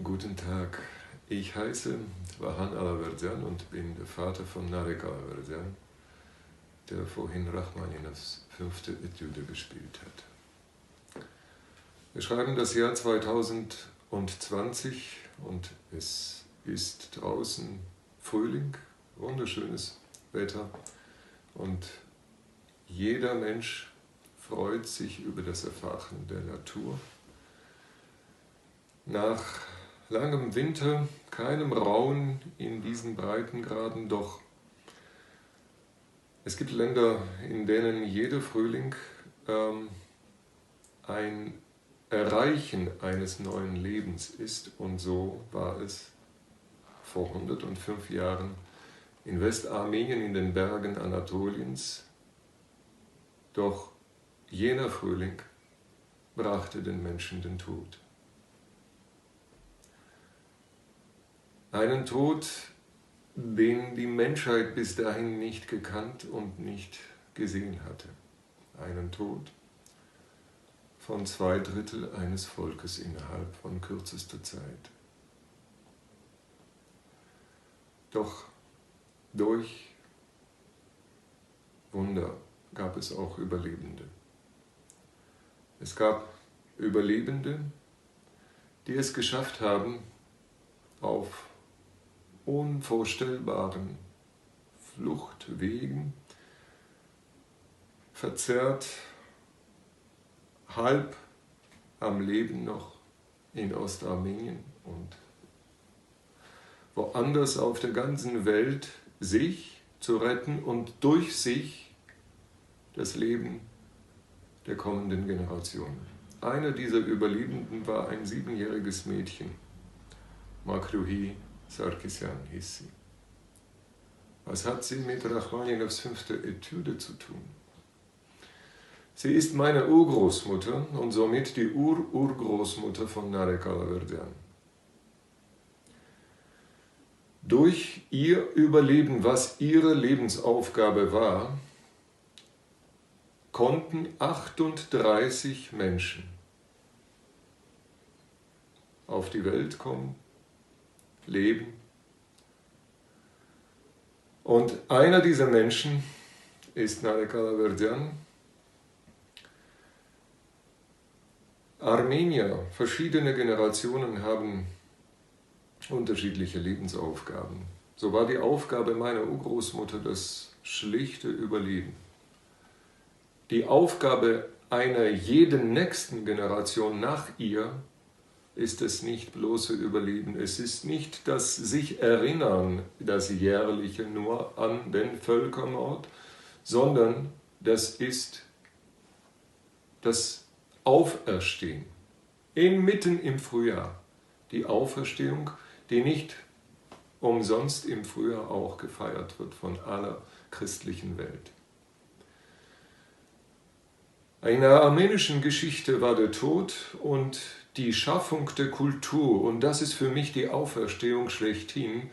N: guten Tag. Ich heiße Vahan Alaverdian und bin der Vater von Narek Alaverdian, der vorhin Rachmaninovs 5. Etüde gespielt hat. Wir schreiben das Jahr 2020 und es ist draußen Frühling, wunderschönes Wetter und jeder Mensch freut sich über das Erfahren der Natur. Nach langem Winter, keinem Rauen in diesen Breitengraden, doch es gibt Länder, in denen jeder Frühling ein Erreichen eines neuen Lebens ist, und so war es vor 105 Jahren in Westarmenien in den Bergen Anatoliens. Doch jener Frühling brachte den Menschen den Tod. Einen Tod, den die Menschheit bis dahin nicht gekannt und nicht gesehen hatte. Einen Tod von 2/3 eines Volkes innerhalb von kürzester Zeit. Doch durch Wunder gab es auch Überlebende. Es gab Überlebende, die es geschafft haben, auf unvorstellbaren Fluchtwegen, verzerrt, halb am Leben noch in Ostarmenien und woanders auf der ganzen Welt, sich zu retten und durch sich das Leben der kommenden Generationen. Einer dieser Überlebenden war ein 7-jähriges Mädchen, Makruhi Sarkisyan hieß sie. Was hat sie mit Rachmaninovs 5. Etüde zu tun? Sie ist meine Urgroßmutter und somit die Urgroßmutter von Narek Alaverdian. Durch ihr Überleben, was ihre Lebensaufgabe war, konnten 38 Menschen auf die Welt kommen, leben. Und einer dieser Menschen ist Narek Alaverdian. Armenier, verschiedene Generationen haben unterschiedliche Lebensaufgaben. So war die Aufgabe meiner Urgroßmutter das schlichte Überleben. Die Aufgabe einer jeden nächsten Generation nach ihr ist es nicht bloße Überleben. Es ist nicht das sich erinnern, das jährliche nur an den Völkermord, sondern das ist das Auferstehen. Inmitten im Frühjahr. Die Auferstehung, die nicht umsonst im Frühjahr auch gefeiert wird von aller christlichen Welt. In der armenischen Geschichte war der Tod und die Schaffung der Kultur, und das ist für mich die Auferstehung schlechthin,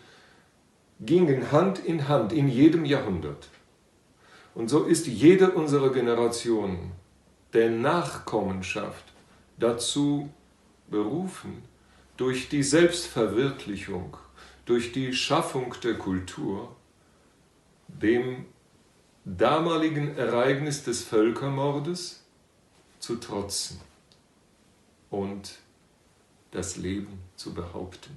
N: gingen Hand in Hand in jedem Jahrhundert. Und so ist jede unserer Generationen der Nachkommenschaft dazu berufen, durch die Selbstverwirklichung, durch die Schaffung der Kultur, dem damaligen Ereignis des Völkermordes zu trotzen und das Leben zu behaupten.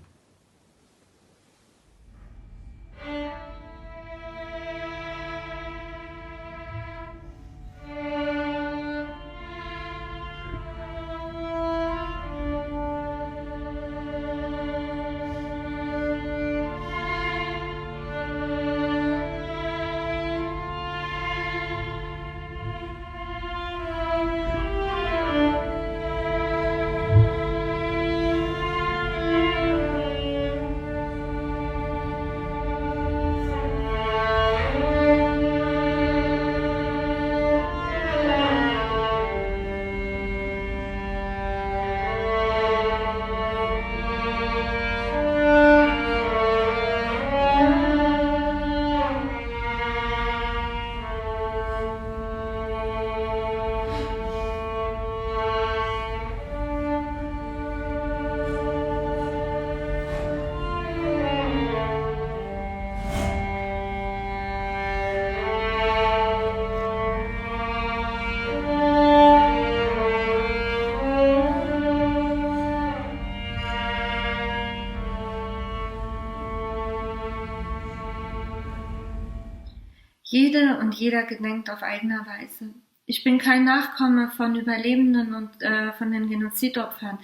O: jede und jeder gedenkt auf eigene Weise. Ich bin kein Nachkomme von Überlebenden und von den Genozidopfern,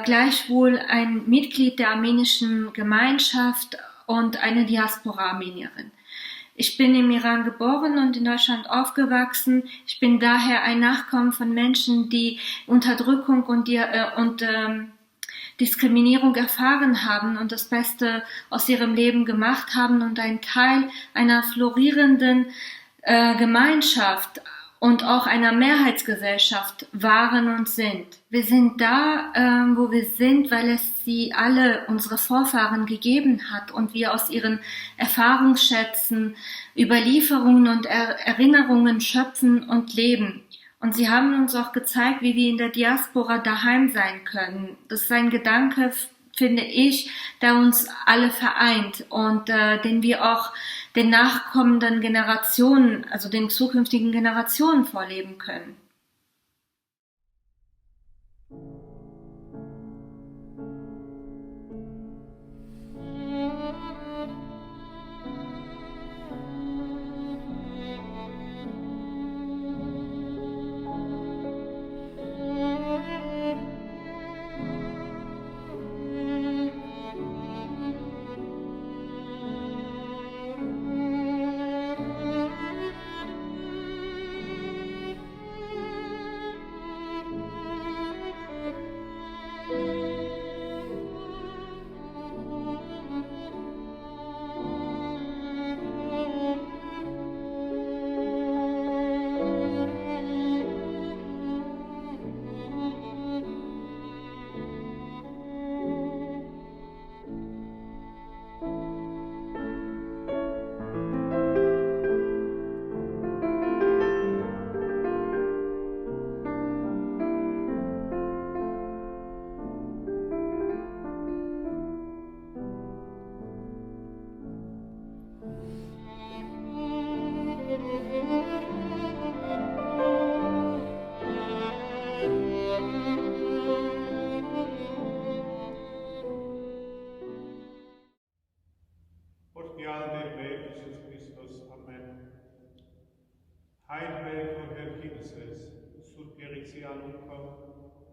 O: gleichwohl ein Mitglied der armenischen Gemeinschaft und eine Diaspora-Armenierin. Ich bin im Iran geboren und in Deutschland aufgewachsen. Ich bin daher ein Nachkommen von Menschen, die Unterdrückung und Diskriminierung erfahren haben und das Beste aus ihrem Leben gemacht haben und ein Teil einer florierenden Gemeinschaft und auch einer Mehrheitsgesellschaft waren und sind. Wir sind da, wo wir sind, weil es sie alle, unsere Vorfahren, gegeben hat und wir aus ihren Erfahrungsschätzen, Überlieferungen und Erinnerungen schöpfen und leben. Und sie haben uns auch gezeigt, wie wir in der Diaspora daheim sein können. Das ist ein Gedanke, finde ich, der uns alle vereint und den wir auch den nachkommenden Generationen, also den zukünftigen Generationen vorleben können.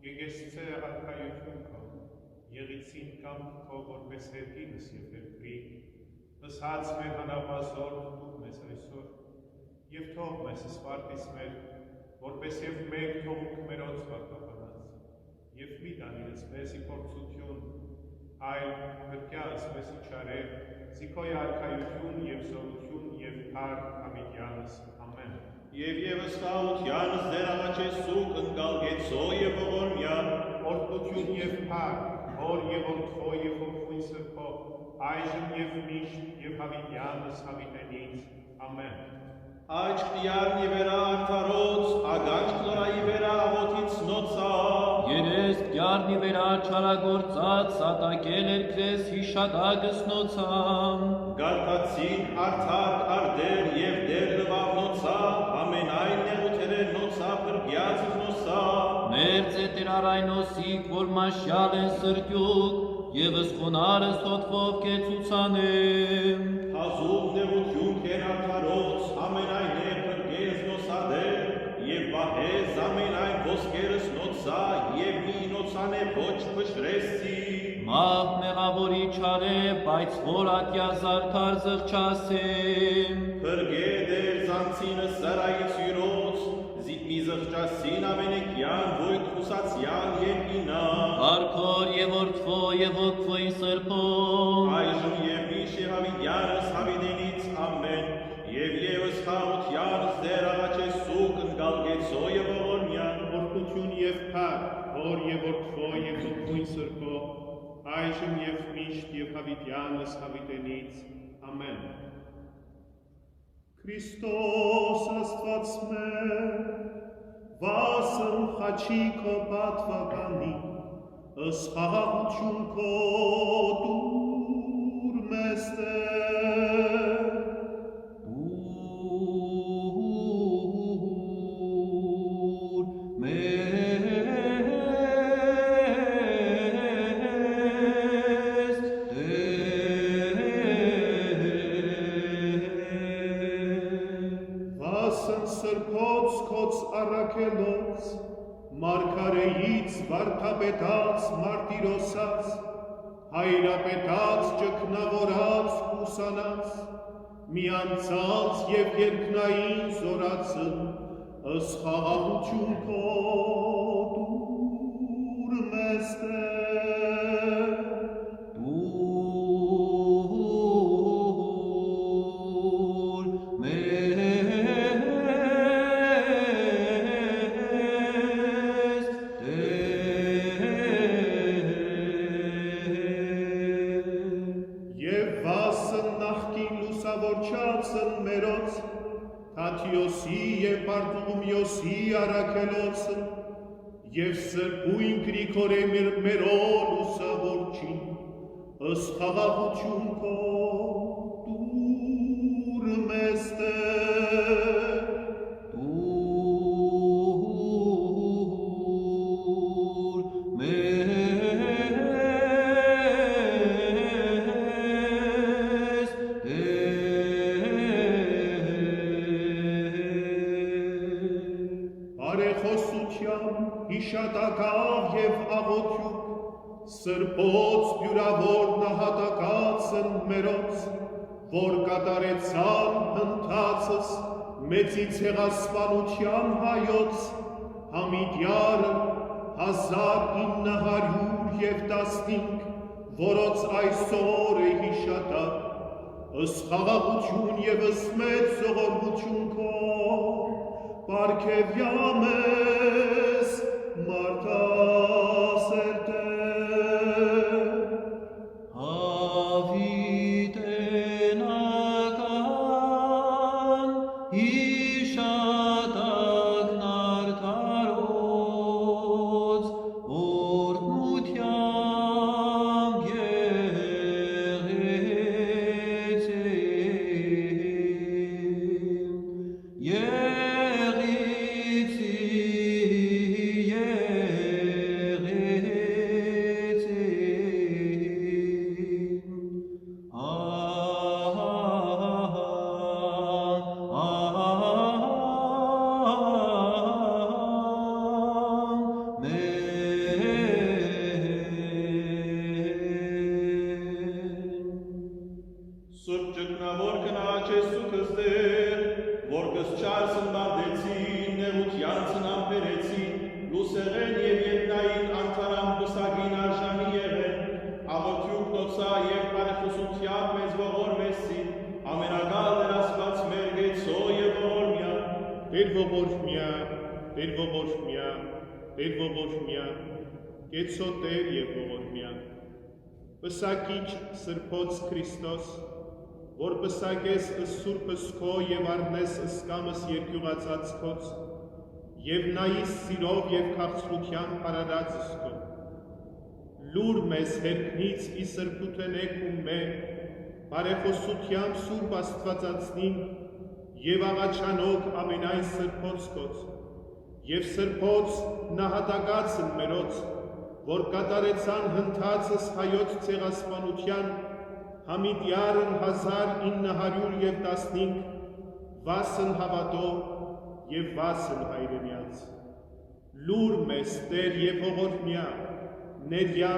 P: Եգեստե արքայություն կա, եղիցին կամք քո որպես հերկինս և հերկրի, ըսած մեր հանապազոր դուք մեզ այսօր, և թող մեզ սպարտից մեր, որպես և մեկ թողուք մերոց վարկապանած, և մի դանիրս մեզի փորձություն, այլ հրկյալս մեզի չարև, զիքոյ արքայություն և զորություն և փառ Հավիտյանս, ամեն։
Q: Եվ ևս խաղությանս ձեր աղաչեսուկ ընկալգեցո և ողորմյան,
P: օրդություն և փառ, հոր և որդխո և որդխույն սրբո, այժմ և միշտ և հավիտյանս հավիտենից, ամեն։
Q: Աչք տիարնի վերա արդարոց, ագանչ կլորայի վերա աղոթից նոցա,
R: երես տիարնի վերա չարագործած, սատակել էր քրես հիշադագս նոցամ,
Q: գարտացին արդակ արդեր և դեր լվավ նոցա, ամենայն նեղութերեր նոցա պրգյացիվ նոցա,
R: մերձ է տերարայնոսիկ, որ մաշյալ են սրտյուկ, Եվս խոնարս թոտվով կեցուցանեմ,
Q: հազուվ նեղություն կեն արդարոց, ամենայն է պրգես նոսադեր, և բահես ամենայն ոսկերս նոցա, և մի նոցան է ոչ պշրեսի,
R: մահ մեղավորի չար է, բայց որ ատյա զարդար զղջասեմ,
Q: պրգեդ էր զանցինը սարայից յուրոց, զիտ մի զղջասին ամենեկյան, ոյ կուսացյան և ինան,
R: Արքոր և որդվո և ոգվոյին սրբոն,
Q: այժմ և միշ և հավիտյանս հավիտենից ամեն, և ևս խաղությանս դեր աղաչեսուկ ընկալգեցո և ողորմյան,
P: օրդություն և փառ, հոր և որդվո և ոգվոյին սրբո, այժմ և միշտ և հավիտյանս հավիտենից, ամեն։ Քրիստոս Աստված մեր, վասն խաչի քո պատվականի, ըստ խաղաղություն քո դուր մեզ Տեր, սրբոց քոց առաքելոց, մարգարեից վարդապետած մարտիրոսած, հայրապետած ճգնավորած ուսանած, միանցած և երկնային զորացն, ըս խաղաղություն քո դուր մեզ Տեր, Թաթիոսի և Բարտուլումիոսի առաքելոցն և սրբույն Գրիգորե մերոն ուսավորչին, ըս խաղաղություն քո դուր մեզ Տեր, հիշատակավ և աղոթյուկ, սրբոց բյուրավոր նահատակացն մերոց, որ կատարեցան հնդացս մեծի ցեղասպանության հայոց, Համիդյարը 1915, որոց այսօր է հիշատակ, ըս խաղաղություն և ըս մեծ զողորմություն քո, պարգևյա մեզ մարդասեր Տեր,
R: հավիտենական հիշատակն արդարոց, օրհնությամբ
P: Գեցոտեր և ողորմյան, պսակիչ սրբոց Քրիստոս, որ պսակես ըս սուրբս քո և առնես ըս կամս երկյուղացած քոց, և նայիս սիրով և քաղցրության պարարածս քո, լուր մեզ հերքնից ի սրբութենեք ու մեր, բարեխոսությամբ սուրբ աստվածածնին և աղաչանոք ամենայն սրբոց քոց, և սրբոց նահատակացն մերոց, որ կատարեցան հնդացս հայոց ցեղասպանության Համիդյարն 1915, վասն հավատո և վասն հայրենյաց, լուր մեզ Տեր և ողորմյա, ներյա,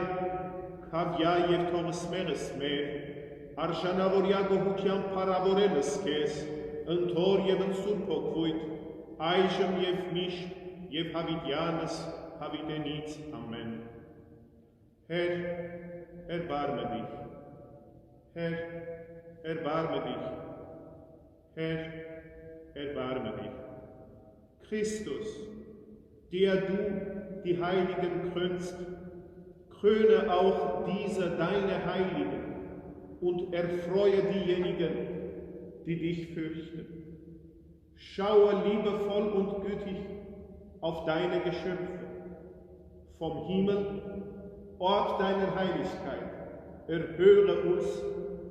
P: քավյա և թողսմեղս մեր, արժանավորյա գոհությամբ փառավորելս քեզ, ընթոր և ընսուրբ հոգվույթ, այժմ և միշտ և հավիտյանս հավիտենից ամեն։ Հեր, erbarme dich, Herr, erbarme dich, Herr, erbarme dich. Christus, der du die Heiligen krönst, kröne auch diese deine Heiligen und erfreue diejenigen, die dich fürchten. Schaue liebevoll und gütig auf deine Geschöpfe. Vom Himmel, Ort deiner Heiligkeit, erhöre uns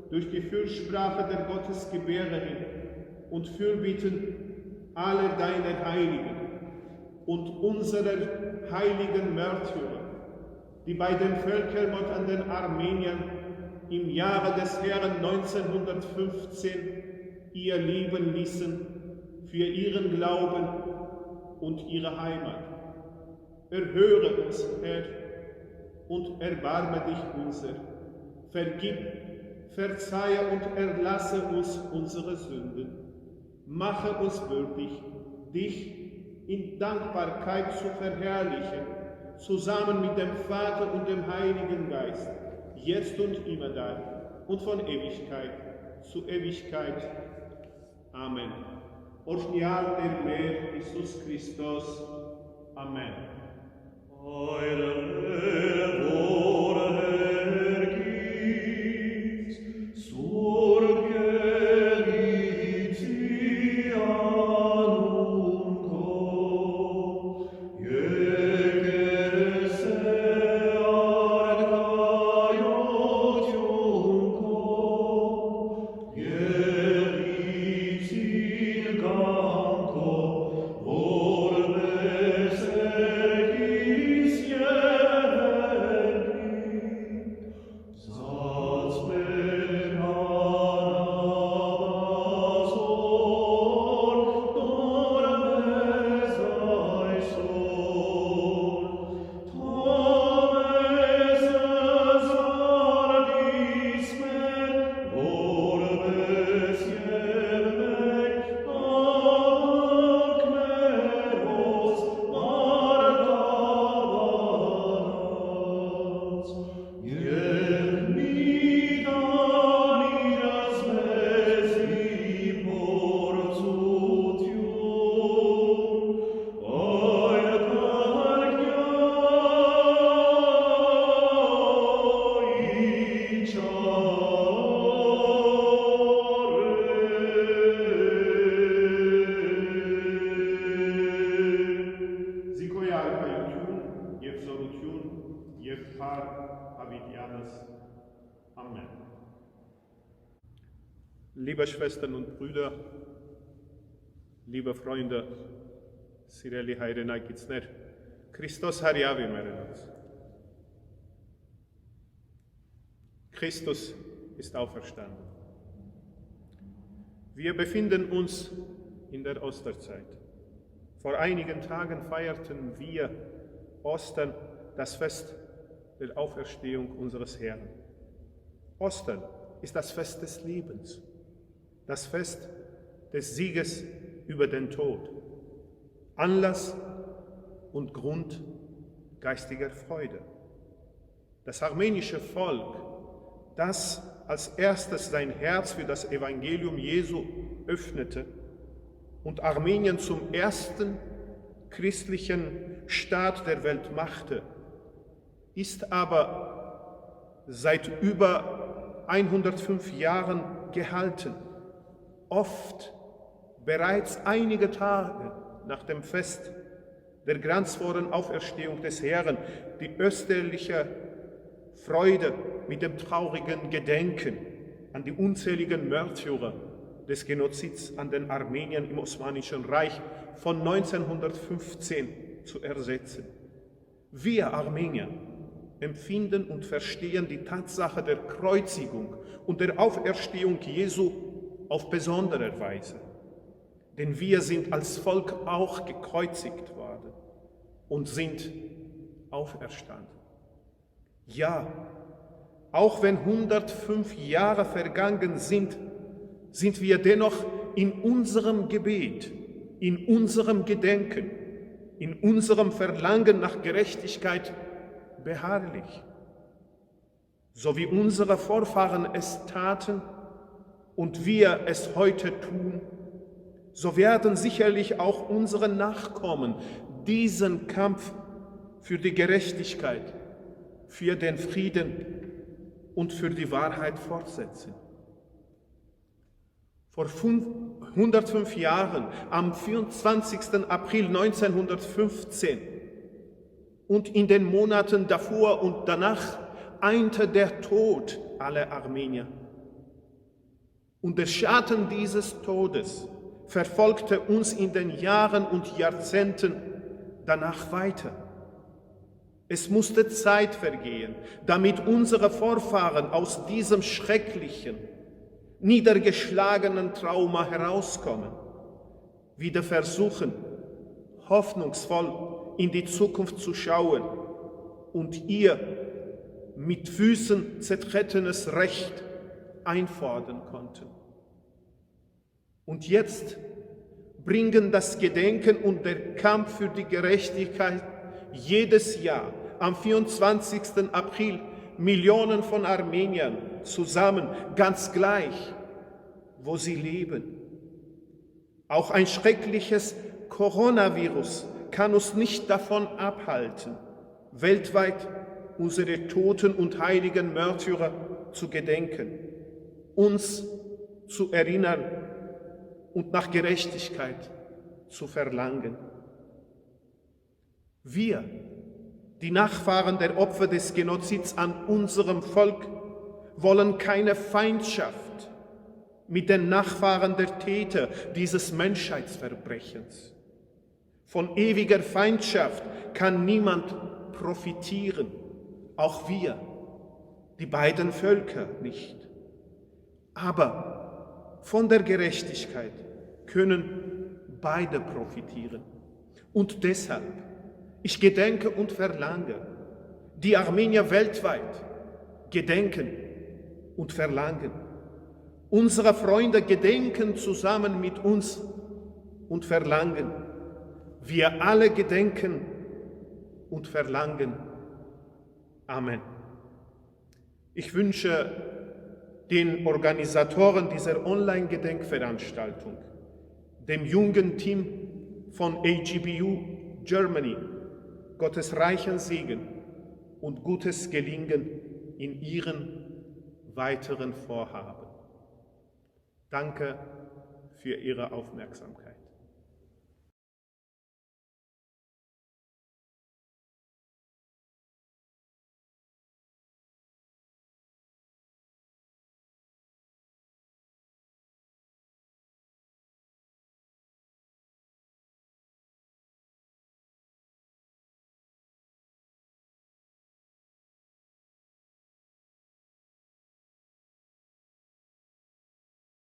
P: durch die Fürsprache der Gottesgebärerin und Fürbitten aller deiner Heiligen und unserer heiligen Märtyrer, die bei den Völkermord an den Armeniern im Jahre des Herrn 1915 ihr Leben ließen, für ihren Glauben und ihre Heimat. Erhöre uns, Herr, und erbarme dich unser. Vergib, verzeihe und erlasse uns unsere Sünden. Mache uns würdig, dich in Dankbarkeit zu verherrlichen, zusammen mit dem Vater und dem Heiligen Geist, jetzt und immer da und von Ewigkeit zu Ewigkeit. Amen. Orșnial der Jesus Christus. Amen. Liebe Schwestern und Brüder, liebe Freunde, Sireli Hayrena Gitsner, Christus Harjavi Merenus. Christus ist auferstanden. Wir befinden uns in der Osterzeit. Vor einigen Tagen feierten wir Ostern, das Fest der Auferstehung unseres Herrn. Ostern ist das Fest des Lebens, das Fest des Sieges über den Tod, Anlass und Grund geistiger Freude. Das armenische Volk, das als erstes sein Herz für das Evangelium Jesu öffnete und Armenien zum ersten christlichen Staat der Welt machte, ist aber seit über 105 Jahren gehalten, oft bereits einige Tage nach dem Fest der glanzvollen Auferstehung des Herrn, die österliche Freude mit dem traurigen Gedenken an die unzähligen Märtyrer des Genozids an den Armeniern im Osmanischen Reich von 1915 zu ersetzen. Wir Armenier empfinden und verstehen die Tatsache der Kreuzigung und der Auferstehung Jesu auf besondere Weise. Denn wir sind als Volk auch gekreuzigt worden und sind auferstanden. Ja, auch wenn 105 Jahre vergangen sind, sind wir dennoch in unserem Gebet, in unserem Gedenken, in unserem Verlangen nach Gerechtigkeit beharrlich. So wie unsere Vorfahren es taten und wir es heute tun, so werden sicherlich auch unsere Nachkommen diesen Kampf für die Gerechtigkeit, für den Frieden und für die Wahrheit fortsetzen. Vor 105 Jahren, am 24. April 1915 und in den Monaten davor und danach, einte der Tod alle Armenier. Und der Schatten dieses Todes verfolgte uns in den Jahren und Jahrzehnten danach weiter. Es musste Zeit vergehen, damit unsere Vorfahren aus diesem schrecklichen, niedergeschlagenen Trauma herauskommen. wieder versuchen, hoffnungsvoll in die Zukunft zu schauen und ihr mit Füßen zertretenes Recht einfordern konnten. Und jetzt bringen das Gedenken und der Kampf für die Gerechtigkeit jedes Jahr am 24. April Millionen von Armeniern zusammen, ganz gleich, wo sie leben. Auch ein schreckliches Coronavirus kann uns nicht davon abhalten, weltweit unsere toten und heiligen Märtyrer zu gedenken, uns zu erinnern und nach Gerechtigkeit zu verlangen. Wir, die Nachfahren der Opfer des Genozids an unserem Volk, wollen keine Feindschaft mit den Nachfahren der Täter dieses Menschheitsverbrechens. Von ewiger Feindschaft kann niemand profitieren, auch wir, die beiden Völker nicht. Aber von der Gerechtigkeit können beide profitieren. Und deshalb, ich gedenke und verlange, die Armenier weltweit gedenken und verlangen. Unsere Freunde gedenken zusammen mit uns und verlangen. Wir alle gedenken und verlangen. Amen. Ich wünsche den Organisatoren dieser Online-Gedenkveranstaltung, dem jungen Team von AGBU Germany, Gottes reichen Segen und gutes Gelingen in ihren weiteren Vorhaben. Danke für Ihre Aufmerksamkeit.